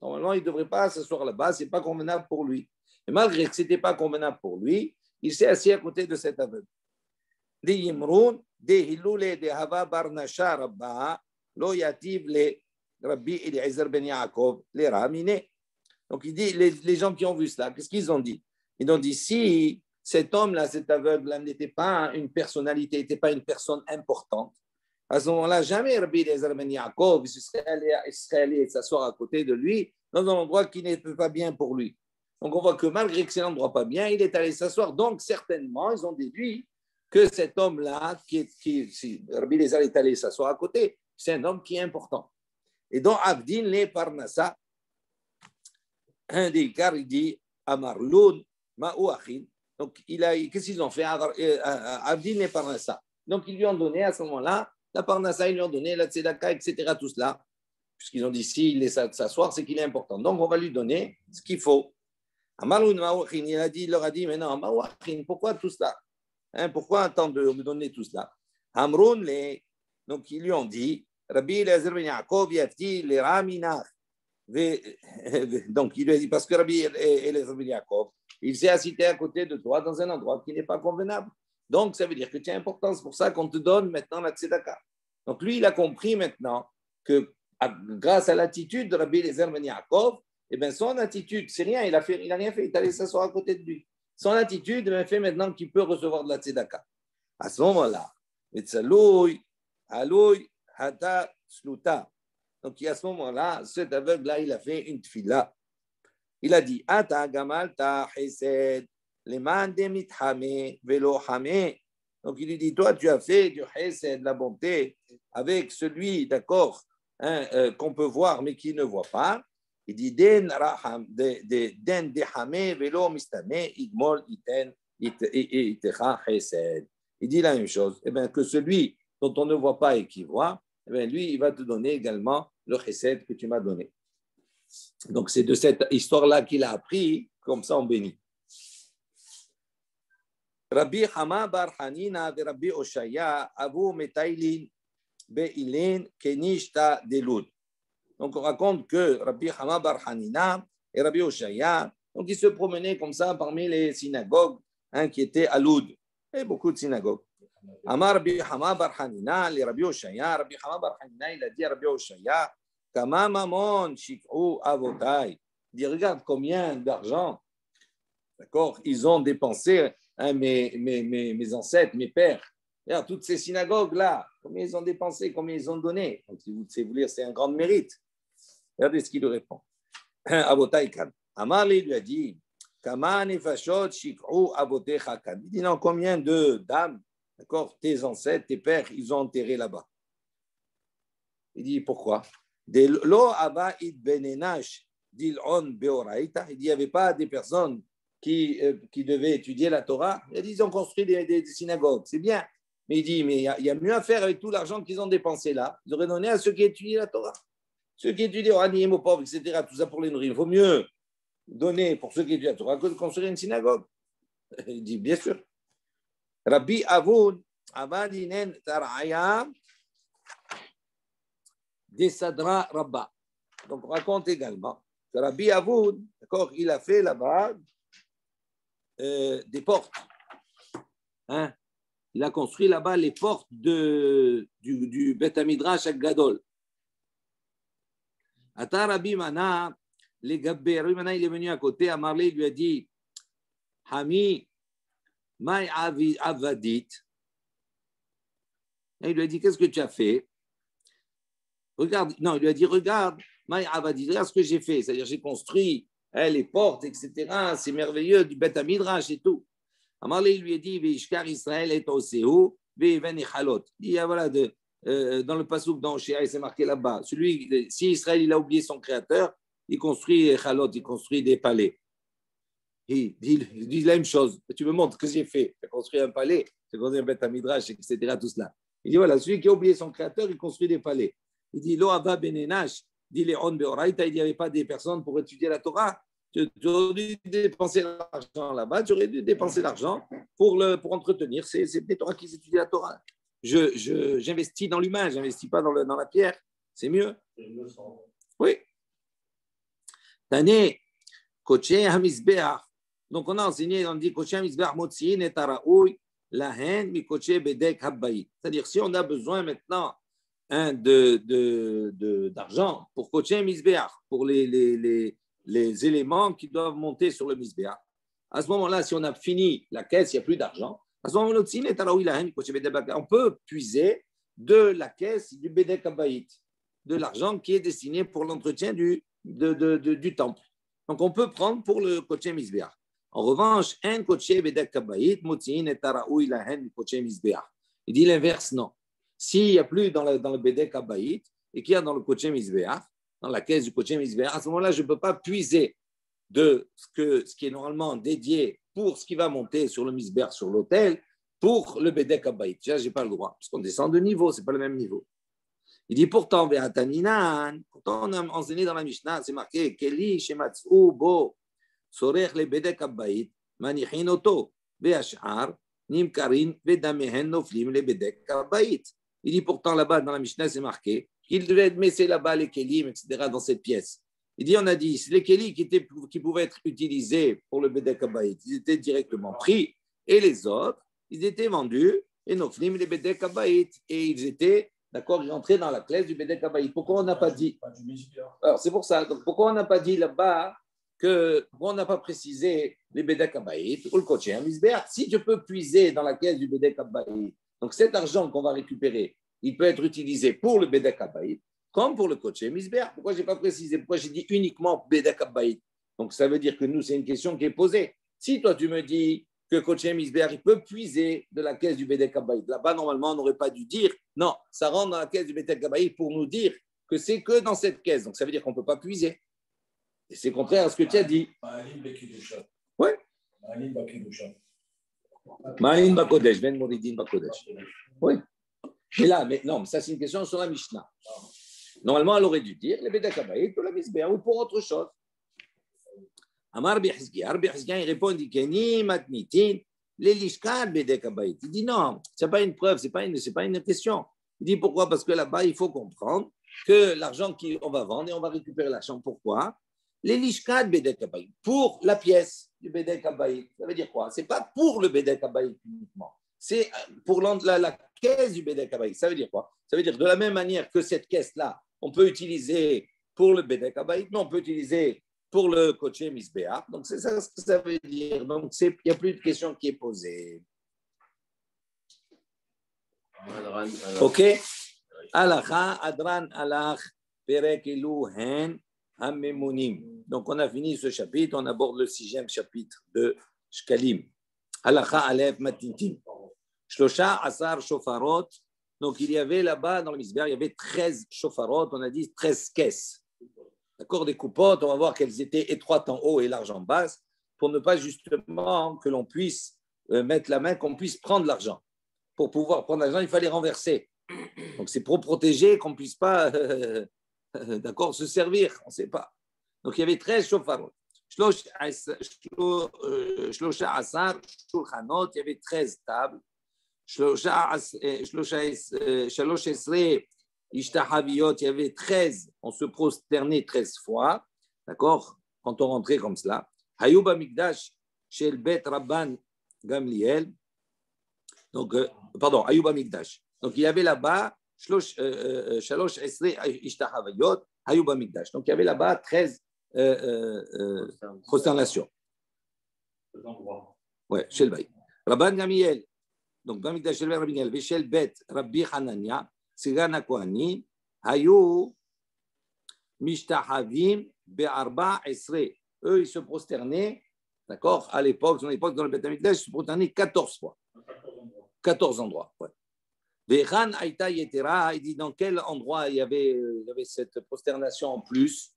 Speaker 1: Normalement, il ne devrait pas s'asseoir là-bas, ce n'est pas convenable pour lui. Et malgré que ce n'était pas convenable pour lui, il s'est assis à côté de cet aveugle. Donc il dit, les gens qui ont vu cela, qu'est-ce qu'ils ont dit? Ils ont dit, si cet homme-là, cet aveugle-là, n'était pas une personnalité, n'était pas une personne importante, à ce moment-là, jamais Rabbi Eliezer ben Yaakov serait allé s'asseoir à côté de lui dans un endroit qui n'est pas bien pour lui. Donc on voit que malgré que c'est un endroit pas bien, il est allé s'asseoir. Donc certainement, ils ont déduit que cet homme-là, si Rabbi Eliezer est allé s'asseoir à côté, c'est un homme qui est important. Et donc Abdin le Parnassa, un des cas, il dit Amarloun Ma'ouachin. Donc qu'est-ce qu'ils ont fait? Abdin le Parnassa. Donc ils lui ont donné à ce moment-là la Parnassa, ils lui ont donné la Tzedaka, etc. Tout cela, puisqu'ils ont dit s'il est s'asseoir, c'est qu'il est important. Donc on va lui donner ce qu'il faut. Amarloun Ma'ouachin, il leur a dit, mais non, Ma'ouachin, pourquoi tout cela? Pourquoi attendre de me donner tout cela? Amroun, donc ils lui ont dit, Rabbi Eliezer ben Yaakov yafti le raminach. Donc il lui a dit, parce que Rabbi Eliezer ben Yaakov, il s'est assis à côté de toi dans un endroit qui n'est pas convenable. Donc ça veut dire que tu es important, c'est pour ça qu'on te donne maintenant la tzedaka. Donc lui, il a compris maintenant que grâce à l'attitude de Rabbi Eliezer ben Yaakov, eh bien son attitude, c'est rien, il a rien fait, il est allé s'asseoir à côté de lui. Son attitude me fait maintenant qu'il peut recevoir de la tzedaka. À ce moment-là, donc à ce moment-là, cet aveugle-là, il a fait une tfila. Il a dit, Ata gamalta chesed leman demithame velo hame. Donc il lui dit, toi, tu as fait du chesed, la bonté, avec celui, d'accord, qu'on peut voir mais qui ne voit pas. Il dit den raham den dehame velo mistame igmol iten itecha chesed. Il dit la même chose. Eh bien, que celui dont on ne voit pas et qui voit, eh bien, lui, il va te donner également le chesed que tu m'as donné. Donc, c'est de cette histoire-là qu'il a appris, comme ça on bénit. Rabbi Hama bar Hanina et Rabbi Oshaya avu metailin be'ilin kenishta delud. Donc, on raconte que Rabbi Hama bar Hanina et Rabbi Oshaya, donc ils se promenaient comme ça parmi les synagogues qui étaient à Loud. Et beaucoup de synagogues. Amar Rabbi Hama bar Hanina, les Rabbi Oshaya, Rabbi Hama bar Hanina, il a dit à Rabbi Oshaya, Kama mamon shik'u avotai. Il dit, regarde combien d'argent, d'accord, ils ont dépensé, mes ancêtres, mes pères. Regarde, toutes ces synagogues-là, combien ils ont dépensé, combien ils ont donné. Donc, si vous voulez, c'est un grand mérite. Regardez ce qu'il lui répond. Avotai kan. Amar lui a dit, Kama nefashot shik'u avotecha kan. Il dit, non, combien de dames, d'accord, tes ancêtres, tes pères, ils ont enterré là-bas. Il dit, pourquoi? Il dit, il n'y avait pas des personnes qui devaient étudier la Torah. Il dit, ils ont construit des synagogues, c'est bien. Mais il dit, mais il y a mieux à faire avec tout l'argent qu'ils ont dépensé là. Ils auraient donné à ceux qui étudient la Torah. Ceux qui étudient aux animaux, aux pauvres, etc., tout ça pour les nourrir, il vaut mieux donner pour ceux qui étudient la Torah que de construire une synagogue. Il dit, bien sûr. Rabbi Avoun, Abadinen Taraya, Desadra Rabba. Donc, on raconte également que Rabbi Avoun, d'accord, il a fait là-bas des portes. Hein? Il a construit là-bas les portes du Beth Midrash Gadol. Ata Rabbi Mana, Rabbi Mana, il est venu à côté, Amarle, il lui a dit, Hami, Mai Avadit. Et il lui a dit, qu'est-ce que tu as fait? Regarde, non, il lui a dit, regarde, Mai Avadit, regarde ce que j'ai fait. C'est-à-dire, j'ai construit les portes, etc. C'est merveilleux, du Beth Midrash et tout. Amarle, il lui a dit, Veishkar Israël est au Séou, Veven Echalot. Il dit, voilà, dans le passouk dans Shia, c'est marqué là-bas. Si Israël il a oublié son créateur, il construit Echalot, il construit des palais. Il dit la même chose. Tu me montres ce que j'ai fait. J'ai construit un palais, j'ai construit un Beth Midrash, etc. Tout cela. Il dit, voilà, celui qui a oublié son créateur, il construit des palais. Il dit, Lo Ava Benenash, dit Léon Beoraita, il n'y avait pas des personnes pour étudier la Torah. Tu aurais dû dépenser l'argent là-bas, tu aurais dû dépenser l'argent pour entretenir ces Torah qui étudient la Torah. J'investis dans l'humain, je n'investis pas dans la pierre. C'est mieux. Oui. Tane, Koché Hamizbeach. Donc on a enseigné, on dit Koché Hamizbeach Motziin et Taraoui, la haine, mi Koché Bedek Habbaï. C'est-à-dire, si on a besoin maintenant d'argent pour Koché Hamizbeach, pour les éléments qui doivent monter sur le Mizbeach. À ce moment-là, si on a fini la caisse, il n'y a plus d'argent. À ce moment-là, on peut puiser de la caisse du Bedek Habayit, de l'argent qui est destiné pour l'entretien du temple. Donc, on peut prendre pour le Koché Mizbeach. En revanche, un Koché Bedek Habayit, Motziin et Taraoui Lahen Koché Mizbeach. Il dit l'inverse, non. S'il n'y a plus dans le Bedek Habayit et qu'il y a dans le Koché Mizbeach, dans la caisse du Koché Mizbeach, à ce moment-là, je ne peux pas puiser de ce qui est normalement dédié pour ce qui va monter sur le Mizbeach, sur l'autel, pour le Bedek Habayit. Déjà, je n'ai pas le droit, parce qu'on descend de niveau, ce n'est pas le même niveau. Il dit pourtant, on a enseigné dans la Mishnah, c'est marqué Keli Shematzou Bo Sorech le Bedek Habayit Manichin Oto Ve'ashar Nimkarin Ve'damehen Noflim le Bedek Habayit. Il dit pourtant là-bas dans la Mishnah, c'est marqué qu'il devait mettre là-bas les kelim, etc., dans cette pièce. Il dit, on a dit, les kelim qui pouvaient être utilisés pour le Bedek Habayit, ils étaient directement pris, et les autres, ils étaient vendus, et noflim les Bedek Habayit, et ils étaient, d'accord, ils rentraient dans la classe du Bedek Habayit. Pourquoi on n'a pas dit? Alors, c'est pour ça. Donc, pourquoi on n'a pas dit là-bas pourquoi on n'a pas précisé les Bedek Habayit ou le Koché Mizbeach? Si tu peux puiser dans la caisse du Bedek Habayit, donc cet argent qu'on va récupérer, il peut être utilisé pour le Bedek Habayit, comme pour le Koché Mizbeach. Pourquoi je n'ai pas précisé? Pourquoi j'ai dit uniquement Bedek Habayit? Donc, ça veut dire que nous, c'est une question qui est posée. Si toi, tu me dis que Koché Mizbeach, il peut puiser de la caisse du Bedek Habayit, là-bas, normalement, on n'aurait pas dû dire, non, ça rentre dans la caisse du Bedek Habayit pour nous dire que c'est que dans cette caisse. Donc, ça veut dire qu'on ne peut pas puiser. Et c'est contraire à ce que tu as dit. Oui. Ma'alim Bakodesh, Ben Moridin Bakodesh. Oui. Mais non, ça c'est une question sur la Mishnah. Normalement, elle aurait dû dire le Bedek Habayit pour la Mizbeach ou pour autre chose. Amar Bihizkiya, il répond, il dit Keni matnitin les lishkat Bedek Habayit. Il dit non, ce n'est pas une preuve, ce n'est pas une question. Il dit pourquoi? Parce que là-bas, il faut comprendre que l'argent qu'on va vendre et on va récupérer l'argent. Pourquoi? Les lishkat Bedek Habayit, pour la pièce du Bedek Habayit. Ça veut dire quoi? Ce n'est pas pour le Bedek Habayit uniquement. C'est pour la caisse du Bedek Habayit. Ça veut dire quoi? Ça veut dire de la même manière que cette caisse-là, on peut utiliser pour le Bedek Habayit, mais on peut utiliser pour le Koché Mizbeach. Donc, c'est ça ce que ça veut dire. Donc, il n'y a plus de question qui est posée. OK? Alacha, Adran, Alach, Perek, Elou, Hen, Hamemunim. Donc, on a fini ce chapitre. On aborde le 6e chapitre de Shkalim. Alacha, Aleph, Matintin. Shlosha, Asar, Shofarot. Donc, il y avait là-bas, dans le Mizbeach, il y avait 13 shofarot. On a dit 13 caisses. D'accord, des coupottes. On va voir qu'elles étaient étroites en haut et larges en bas pour ne pas justement que l'on puisse mettre la main, qu'on puisse prendre l'argent. Pour pouvoir prendre l'argent, il fallait renverser. Donc, c'est pour protéger qu'on ne puisse pas d'accord, se servir, on ne sait pas. Donc il y avait 13 shofarot. Shlosha Asar Shulchanot, il y avait 13 tables. Shalosh Esrei Ishtahaviyot, il y avait 13, on se prosternait 13 fois, d'accord, quand on rentrait comme cela. Hayub Amikdash Shel Bet Rabban Gamliel, donc, pardon, Hayub Amikdash. Donc il y avait là-bas Shalosh Esrei Ishtahaviyot, Hayub Amikdash. Donc il y avait là-bas 13 prosternations. Ouais, Shel Bay. Rabban Gamliel. Donc, Bamikdash Shel Bet Rabbi Gamliel, Veshel Bet Rabbi Hanania, Sigan HaKohanim, Hayu Mishtahavim Be'arba Esre. Eux, ils se prosternaient, d'accord, à l'époque, dans le Bet Hamikdash, ils se prosternaient 14 fois. 14 endroits, ouais. Vechan Aïta Yetera, il dit dans quel endroit il y avait cette prosternation en plus.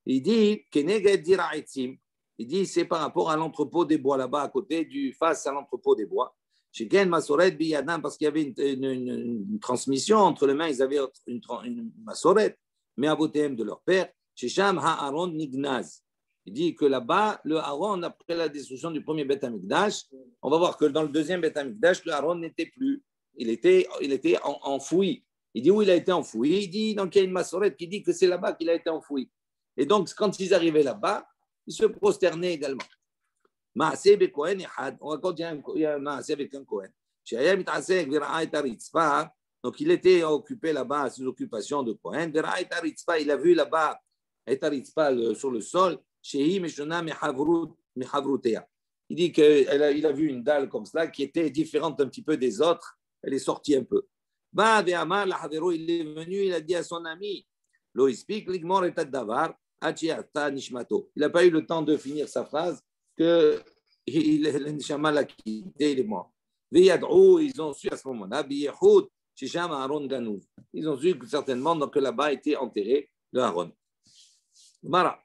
Speaker 1: Il dit, Keneged Dira Etzim, il dit, c'est par rapport à l'entrepôt des bois là-bas, à côté face à l'entrepôt des bois. Chez Gen Masoret Biyadam, parce qu'il y avait une transmission entre les mains, ils avaient une Masoret, mais à Botéem de leur père. Chez Sham Ha'aron Nignaz. Il dit que là-bas, le Aaron, après la destruction du premier Beth Amikdash, on va voir que dans le deuxième Beth Amikdash, le Aaron n'était plus. Il était enfoui. Il dit où il a été enfoui. Il dit, donc il y a une Masoret qui dit que c'est là-bas qu'il a été enfoui. Et donc, quand ils arrivaient là-bas, ils se prosternaient également. Maaseh beKohen Echad, on raconte qu'il y a un Maaseh avec un Kohen. Shaya mitasek v'ra'a et haritzpa, donc il était occupé là-bas à ses occupations de Kohen. V'ra'a et haritzpa, il a vu là-bas et haritzpa sur le sol. Shehi meshona mechavrutea. Il dit qu'il a vu une dalle comme cela qui était différente un petit peu des autres. Elle est sortie un peu. Ba ve'amar lahavero, il est venu, il a dit à son ami, lo ispik ligmor et davar achiata nishmato. Il n'a pas eu le temps de finir sa phrase. Que le Neshama l'a quitté, il est mort. Ils ont su à ce moment-là, ils ont su que certainement que là-bas était enterré le Aaron. Mara.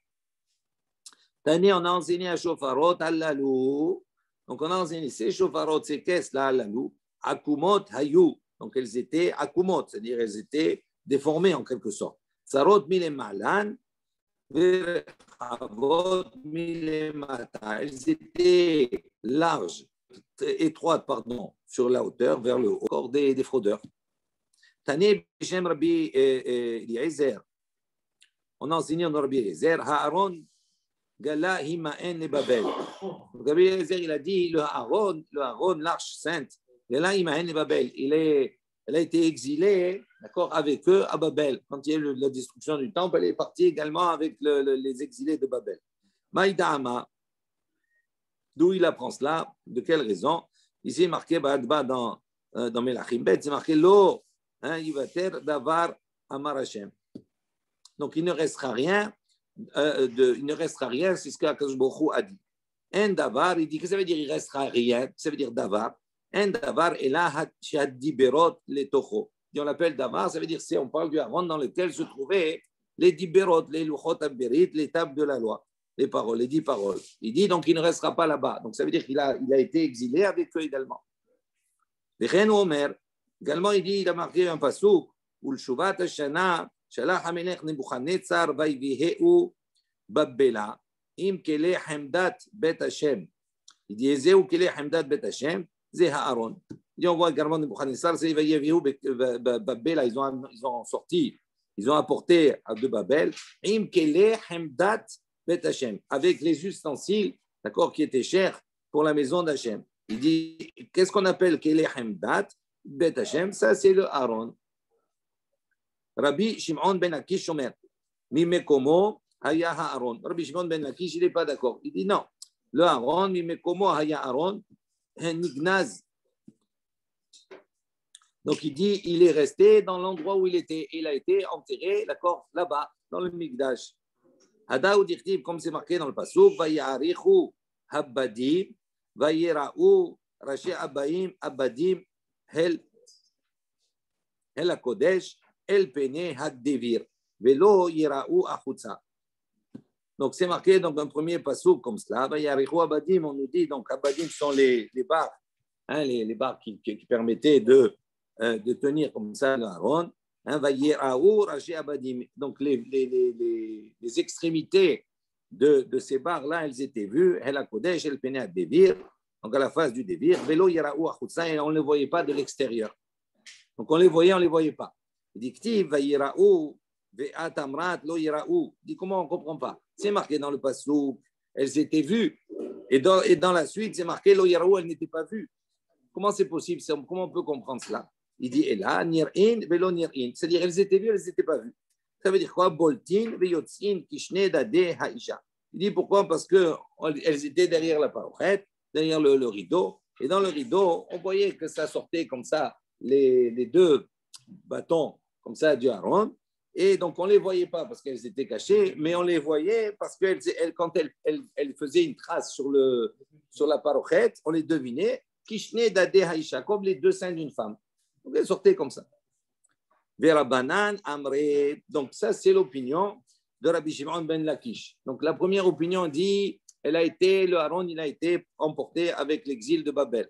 Speaker 1: Tani, on a enseigné à Shofarot, Allalou. Donc on a enseigné ces Shofarot, ces caisses-là, Allalou, Akumot, Hayou. Donc elles étaient Akumot, c'est-à-dire elles étaient déformées en quelque sorte. Sarot, Milemalan. Elles étaient larges, étroites, pardon, sur la hauteur, vers le haut, corps des fraudeurs. Tani Bishem Rabbi Eliezer. On a enseigné en Rabbi Eliezer, Haaron Gala Himaen le Babel. Rabbi Eliezer, il a dit, le Aaron, l'arche sainte, Gala Himaen le Babel, elle a été exilée, d'accord, avec eux à Babel. Quand il y a eu la destruction du temple, elle est partie également avec les exilés de Babel. Maïdama, d'où il apprend cela, de quelle raison? Ici, marqué dans Melachim Bet, c'est marqué Lo, Yivater Davar Amar Hashem. Donc il ne restera rien, c'est ce qu'Akadosh Baruch Hu a dit. En Davar, il dit que ça veut dire il restera rien, ça veut dire Davar. En Davar est là, Diberot les Toho. On l'appelle Davar, ça veut dire on parle du Aaron dans lequel se trouvaient les Diberot, les Luchot Aberit, les tables de la loi, les paroles, les 10 paroles. Il dit donc il ne restera pas là-bas. Donc ça veut dire qu'il a été exilé avec eux également. Vechen Omer, également il a marqué un pasuk où le Shuvat Hashana, Shalach Hamelech Nebuchadnezzar Vaiviheu Babbela, Im Kele Hemdat Bet Hashem. Il dit Ezeu Kele Hemdat Bet Hashem. Aaron. On voit également Nebuchadnezzar, ils ont sorti, ils ont apporté de Babel, avec les ustensiles, d'accord, qui étaient chers pour la maison d'Hachem. Il dit, qu'est-ce qu'on appelle Kele Hemdat Bet Hashem? Ça, c'est le Aaron. Rabbi Shimon ben Akish Omer, Mimekomo Haya Aaron. Rabbi Shimon ben Akish, il n'est pas d'accord. Il dit non, le Aaron, Mimekomo Haya Aaron. Nignaz. Donc il dit il est resté dans l'endroit où il était. Il a été enterré, d'accord, là-bas, dans le Mikdash. Hadaou dirtib, comme c'est marqué dans le pasuk, Vayarichu Habbadim, Vayera'u Rashi Abbaim, Abbadim, Hel HaKodesh, El Pene Haddevir, Velo Yera'u Achutza. Donc, c'est marqué dans un premier passouk comme cela. Vayarichu Abadim, on nous dit, donc Abadim sont les barres, les barres qui permettaient de tenir comme ça l'Aaron. Hein, donc les extrémités de ces barres-là, elles étaient vues. El Kodesh, El Penat Devir, donc à la face du Devir. Velo Yeraou Achutsa, et on ne les voyait pas de l'extérieur. Donc on les ne voyait pas. Il dit Ktiv, Vayiraou, Ve'at Amrat, Lo Yeraou. Il dit comment on ne comprend pas. C'est marqué dans le Passouk, elles étaient vues. Et dans la suite, c'est marqué Lo Yeraou, elles n'étaient pas vues. Comment c'est possible? Comment on peut comprendre cela? Il dit Ela, Nir'in, Velo Nir'in. C'est-à-dire, elles étaient vues, elles n'étaient pas vues. Ça veut dire quoi? Boltin, Veyotzin, Kishne, Dade, Haïcha. Il dit pourquoi? Parce qu'elles étaient derrière la parochet, derrière le rideau. Et dans le rideau, on voyait que ça sortait comme ça, les deux bâtons comme ça du Aaron. Et donc, on ne les voyait pas parce qu'elles étaient cachées, mais on les voyait parce que quand elles faisaient une trace sur la parochet, on les devinait. Kishne, Dade, Haïcha, comme les deux seins d'une femme. Donc, elles sortaient comme ça. Verabanan, Amre. Donc, ça, c'est l'opinion de Rabbi Shimon ben Lakish. Donc, la première opinion dit le Aaron, il a été emporté avec l'exil de Babel.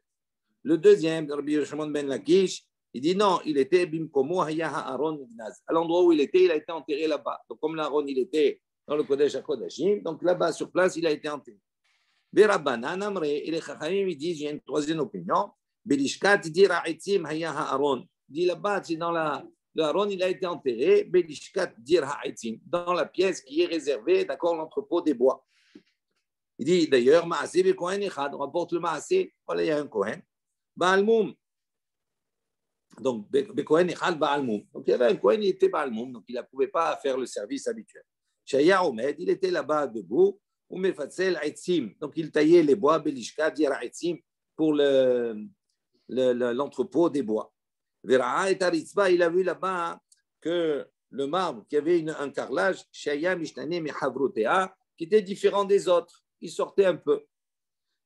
Speaker 1: Le deuxième, Rabbi Shimon ben Lakish, il dit non, il était Bimkomo Hayaha Aaron Ignaz. À l'endroit où il a été enterré là-bas. Donc, comme l'Aaron, il était dans le Kodesh HaKodashim, donc là-bas, sur place, il a été enterré. Verabanan, Amre. Et les Chachamim, ils disent, il y a une troisième opinion. Belishkat, dira Etzim Hayaha Aaron. Dit là-bas, c'est dans le Aaron, il a été enterré, Belishkat dir ha'etzim, dans la pièce qui est réservée, d'accord, l'entrepôt des bois. Il dit d'ailleurs, Maaseh bekohen echad, on rapporte le Maaseh, voilà, il y a un Kohen, Baal Moum. Donc, bekohen echad Baal Moum. Donc, il y avait un Kohen, il était Baal Moum, donc il ne pouvait pas faire le service habituel. Shaya Omed, il était là-bas debout, ou Mefatzel Etzim, donc il taillait les bois, Belishkat dir ha'etzim, pour l'entrepôt des bois. Vera et Aritzba, il a vu là-bas que le marbre, qui avait un carrelage, Shaya Mishnane Mehavrotea, qui était différent des autres. Il sortait un peu.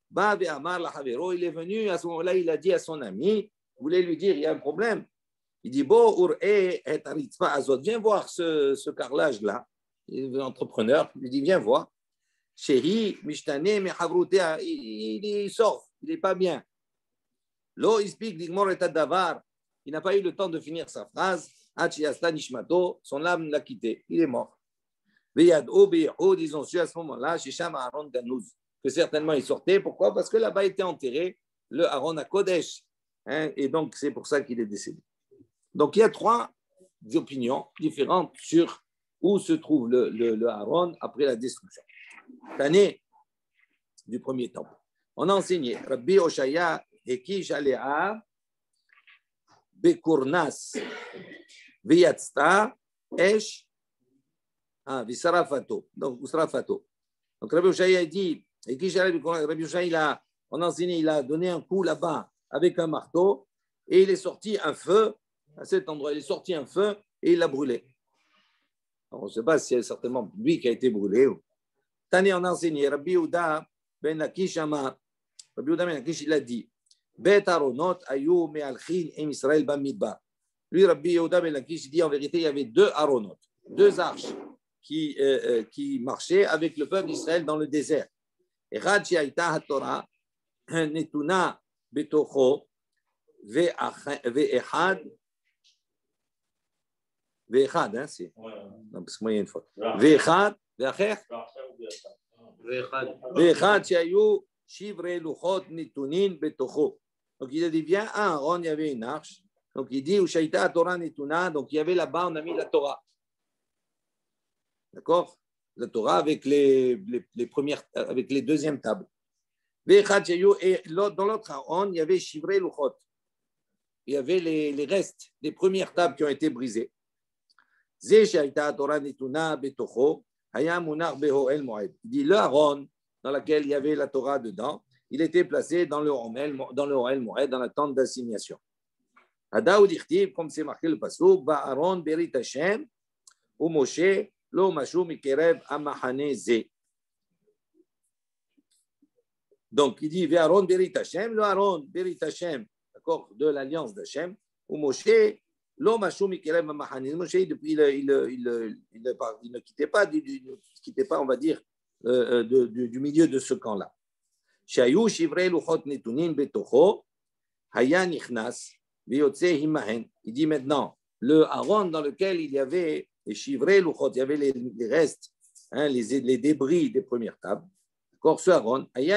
Speaker 1: Ba Amar la Havero, il est venu, à ce moment-là, il a dit à son ami, il voulait lui dire, il y a un problème. Il dit, Bo Ur et Aritzba Azot, viens voir ce carrelage-là. L'entrepreneur lui dit, viens voir. Chéri Mishnane Mehavrotea, il sort, il n'est pas bien. Lo Ispik Digmor et Davar. Il n'a pas eu le temps de finir sa phrase. Son âme l'a quitté. Il est mort. Ils ont su à ce moment-là, que certainement il sortait. Pourquoi? Parce que là-bas était enterré le Aaron à Kodesh. Et donc, c'est pour ça qu'il est décédé. Donc, il y a trois opinions différentes sur où se trouve le Aaron après la destruction. L'année du premier temple. On a enseigné Rabbi Oshaya Hekish Alea Bekurnas, Viyatzta, Esh, Visarafato. Donc, Usrafato. Donc, Rabbi Oshaya dit, Rabbi Oshaya, on a enseigné, il a donné un coup là-bas avec un marteau et il est sorti un feu, à cet endroit, il est sorti un feu et il l'a brûlé. Alors, on ne sait pas si c'est certainement lui qui a été brûlé. Tani, on a enseigné, Rabbi Uda ben Lakish Amar, Rabbi Uda ben Lakish, il a dit, Bet Aronot ayou me'alchin em Israël bamidbar. Lui, Rabbi Yehuda ben Lakish dit en vérité, il y avait deux Aronot, deux arches qui marchaient avec le peuple d'Israël dans le désert. Echad she'ayta haTorah netuna betocho ve'echad, hein, c'est. Non, parce que moi, il y a une faute. Ve'echad, ve'acher. Ve'echad she'ayou shivre luchot netunin betocho. Donc, il a dit, viens, à Aaron, il y avait une arche. Donc, il dit, Ushaïta Torah Netuna. Donc, il y avait là-bas, on a mis la Torah. D'accord? La Torah avec les premières, avec les deuxièmes tables. Et dans l'autre Aaron, il y avait Shivrei Luchot. Il y avait les restes des premières tables qui ont été brisées. Zé Shaïta Torah Netuna Betocho. Hayam Munar Beho El Moed. Il dit, le Aaron, dans lequel il y avait la Torah dedans, il était placé dans le Ohel Moed, dans la tente d'assignation. Adaoud Ichtiv, comme c'est marqué le pasuk, Aaron Berit Hashem, ou Moshe, Lo Mashu Mikerev Amahane Ze. Donc, il dit, Aaron Berit Hashem, le Aaron Berit Hashem, d'accord, de l'alliance d'Hashem, ou Moshe, Lo Mashu Mikerev Amahane. Moshe, il ne quittait pas, on va dire, du milieu de ce camp-là. Shayu Shivrei Luchot Netunin Betocho, Haya Nichnas, Viyotse Himahen. Il dit maintenant, le Aaron dans lequel il y avait les chivrés, il y avait les restes, hein, les débris des premières tables. D'accord, ce Aaron, il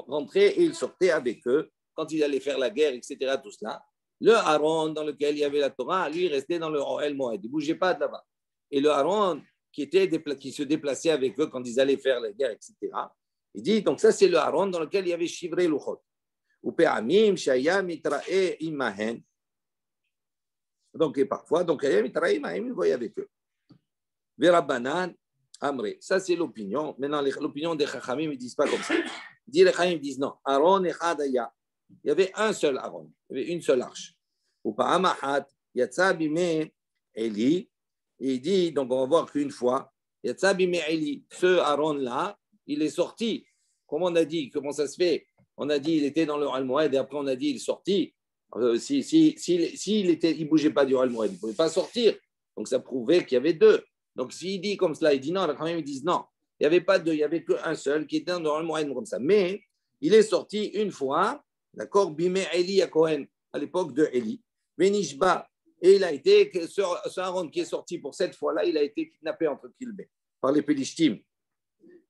Speaker 1: rentrait et il sortait avec eux quand il allait faire la guerre, etc. Tout cela. Le Aaron dans lequel il y avait la Torah, lui, restait dans le El Moed. Il ne bougeait pas de là-bas. Et le Aaron qui se déplaçait avec eux quand ils allaient faire la guerre, etc. Il dit, donc ça, c'est le Aaron dans lequel il y avait chivré Luchot. Ou Pe'amim, Shaya, Mitra'e, Imahen. Donc, et parfois, donc, Mitra'e, Imahen, il voyait avec eux. Verabanan, Amré. Ça, c'est l'opinion. Maintenant, l'opinion des Chachamim, ils ne disent pas comme ça. Les Chachamim disent non. Aaron et Hadaya. Il y avait un seul Aaron. Il y avait une seule arche. Ou Pa'amahat, Yatsa Bime, Eli. Il dit, donc on va voir qu'une fois, Yatsa Bime, Eli. Ce Aaron-là, il est sorti. Comment on a dit? Comment ça se fait? On a dit il était dans le Al-Moed et après on a dit il est sorti. S'il ne bougeait pas du Al-Moed, il ne pouvait pas sortir. Donc ça prouvait qu'il y avait deux. Donc s'il dit comme cela, il dit non, quand même ils disent non. Il n'y avait pas deux, il n'y avait qu'un seul qui était dans le Al-Moed comme ça. Mais il est sorti une fois, d'accord, Bimé Eli à Cohen, à l'époque de Eli. Benishba. Et il a été, ce Aaron qui est sorti pour cette fois-là, il a été kidnappé entre Kilbé par les Pélishtim.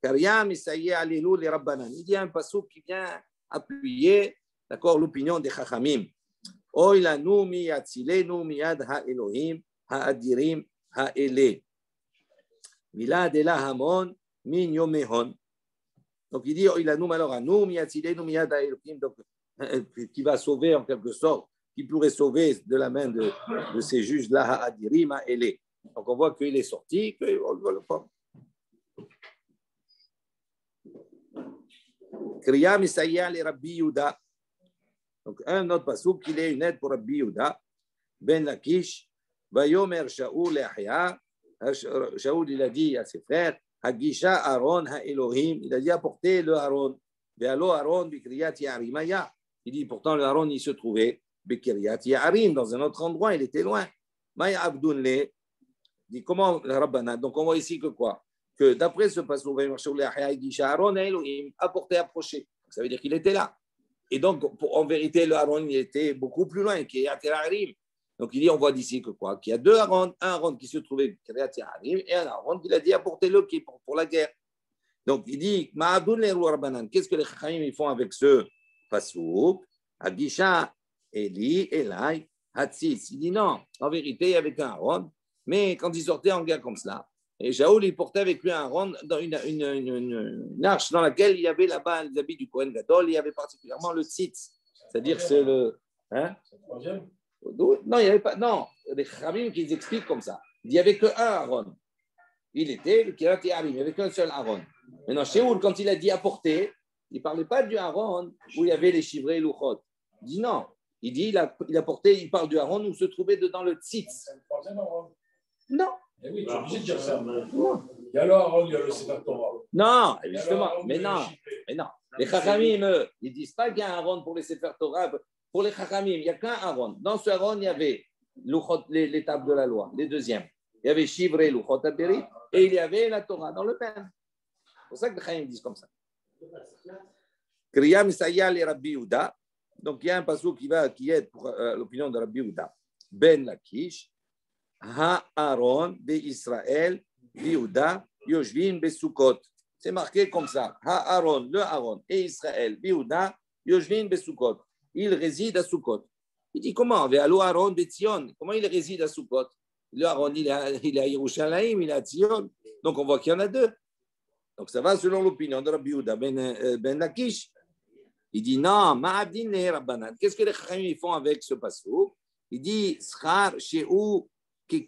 Speaker 1: Il y a un passouk qui vient appuyer, d'accord, l'opinion des Chachamim. Oilanu miyatzilenu miyad ha'elohim ha'adirim ha'ele. Milad elahamon min yomehon. Donc il dit Oilanu maloranu miyatzilenu miyad ha'elohim. Donc qui va sauver en quelque sorte, qui pourrait sauver de la main de ces juges-là ha'adirim ha'ele. Donc on voit qu'il est sorti, qu'on ne veut pas. Kriya Misaya le Rabbi Yehuda. Donc, un autre passouk, il est une aide pour Rabbi Yehuda. Ben Lakish, Vayomer Shaoul et Ahya. Shaoul, il a dit à ses frères, Hagisha Aaron Ha-Elohim. Il a dit apportez le Aaron. Ve'alo Aaron Bikriyat Yarimaya. Il dit pourtant le Aaron, il se trouvait Bikriyat Yarim, dans un autre endroit, il était loin. Maya Abdounle. Il dit comment le Rabbana? Donc, on voit ici que quoi? Que d'après ce passage, Aaron et Elohim apporté, approché. Ça veut dire qu'il était là. Et donc, en vérité, le Aaron il était beaucoup plus loin, qui est à Terarim. Donc, il dit, on voit d'ici que quoi? Qu'il y a deux Aaron, un Aaron qui se trouvait à Terarim et un Aaron qui a dit apportez-le qui est pour la guerre. Donc, il dit, qu'est-ce que les Chachamim font avec ce passouk? Agisha, Eli, Elai, Hatzis. Il dit non, en vérité, il y avait qu'un Aaron, mais quand il sortait en guerre comme cela, et Shaoul, il portait avec lui un Aaron dans une arche dans laquelle il y avait là-bas les habits du Kohen Gadol, il y avait particulièrement le tzitz, c'est-à-dire c'est le... Hein? C'est le troisième? Non, il n'y avait pas... Non, les Khamim qui expliquent comme ça. Il n'y avait qu'un Aaron. Il était le Kirat Yarim, il n'y avait qu'un seul Aaron. Maintenant, Shaoul, quand il a dit apporter, il ne parlait pas du Aaron où il y avait les chivrés et l'Uchot. Il dit non. Il dit il a porté, il parle du Aaron où se trouvait dedans le tzitz.
Speaker 3: C'est le troisième Aaron.
Speaker 1: Non.
Speaker 3: Eh oui, tu es obligé de dire ça. Il y a le Aaron, il y a le Sefer Torah.
Speaker 1: Non, justement, mais non. Les Chachamim, ils ne disent pas qu'il y a un Aaron pour les Sefer Torah. Pour les Chachamim, il n'y a qu'un Aaron. Dans ce Aaron, il y avait les tables de la loi, les deuxièmes. Il y avait Shivré, Luchot Abérit, et il y avait la Torah dans le même. C'est pour ça que les Chachamim disent comme ça. Kriya Misaya le Rabbi Yehuda. Donc, il y a un passage qui est pour l'opinion de Rabbi Yehuda. Ben Lakish. Ha-Aaron be-Israël, Yehuda, Yoshvin be-Sukkot. C'est marqué comme ça. Ha-Aaron, le Aaron, et Israël, Yehuda, Yoshvin be-Sukkot. Il réside à Sukkot. Il dit comment? Ve'alo Aaron be-Tzion. Comment il réside à Sukkot? Le Aaron, il est à Yerushalayim, il est à Tzion. Donc on voit qu'il y en a deux. Donc ça va selon l'opinion de Rabbi Yehuda ben Lakish. Il dit non, ma'abdin ne Rabbanan. Qu'est-ce que les Chachamim font avec ce passage? Il dit Schar she'u. Il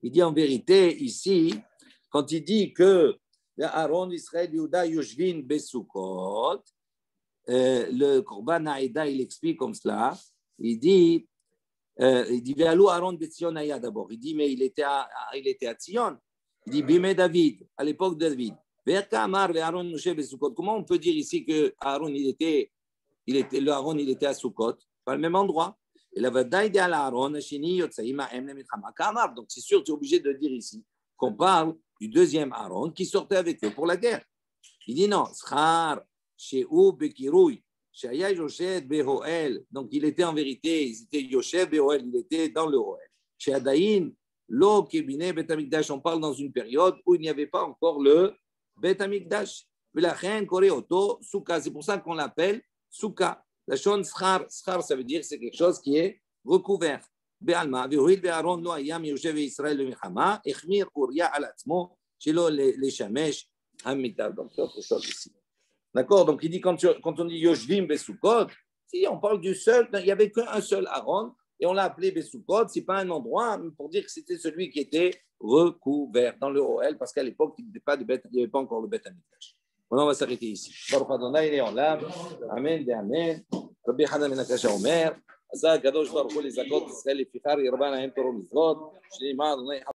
Speaker 1: dit en vérité ici, quand il dit que Aaron, Israël, Yehuda, Yoshvin, Besukot, le Korban Haïda, il explique comme cela. Il dit Ve'alu Aaron Betzion Aya d'abord. Il dit, mais il était à Tzion. Il dit, Bimé David, à l'époque de David. Comment on peut dire ici que Aaron, il était à Sukkot? Pas le même endroit. Et la vadaï de Aaron, donc c'est sûr, tu es obligé de dire ici qu'on parle du deuxième Aaron qui sortait avec eux pour la guerre. Il dit non, Schar, Shehu, Bekirouy, Shaya Yoshed Behoel. Donc, il était en vérité, ils étaient Yoshed Behoel, il était dans le Hoel. Chez Adaïn, Lo Kebine Bet Amikdash, on parle dans une période où il n'y avait pas encore le Bet Amikdash. Velachen Koreoto Souka. C'est pour ça qu'on l'appelle Souka. La shon Schar, Schar, ça veut dire c'est quelque chose qui est recouvert. Be'alma, Vehuil Be'aron Lo Ayam Yoshev Israël le Mechama, Echmir Uria Alatzmo, Shelo les Shamesh, Hamitar. Donc, c'est autre chose ici. D'accord? Donc, il dit quand on dit Yoshvim Besukot, si on parle du seul, il n'y avait qu'un seul Aaron, et on l'a appelé Besukot, ce n'est pas un endroit pour dire que c'était celui qui était recouvert dans le OL, parce qu'à l'époque, il n'y avait pas encore le Beth Amikdash. Maintenant, on va s'arrêter ici. Baruch Adonai, il est en l'âme. Amen, Amen. Rabbi Hanan ben Akasha Omer, עשה הקדוש ברוך הוא לזכות ישראל לפיכך ירבה להם תורה ומצוות, שלמה אדוני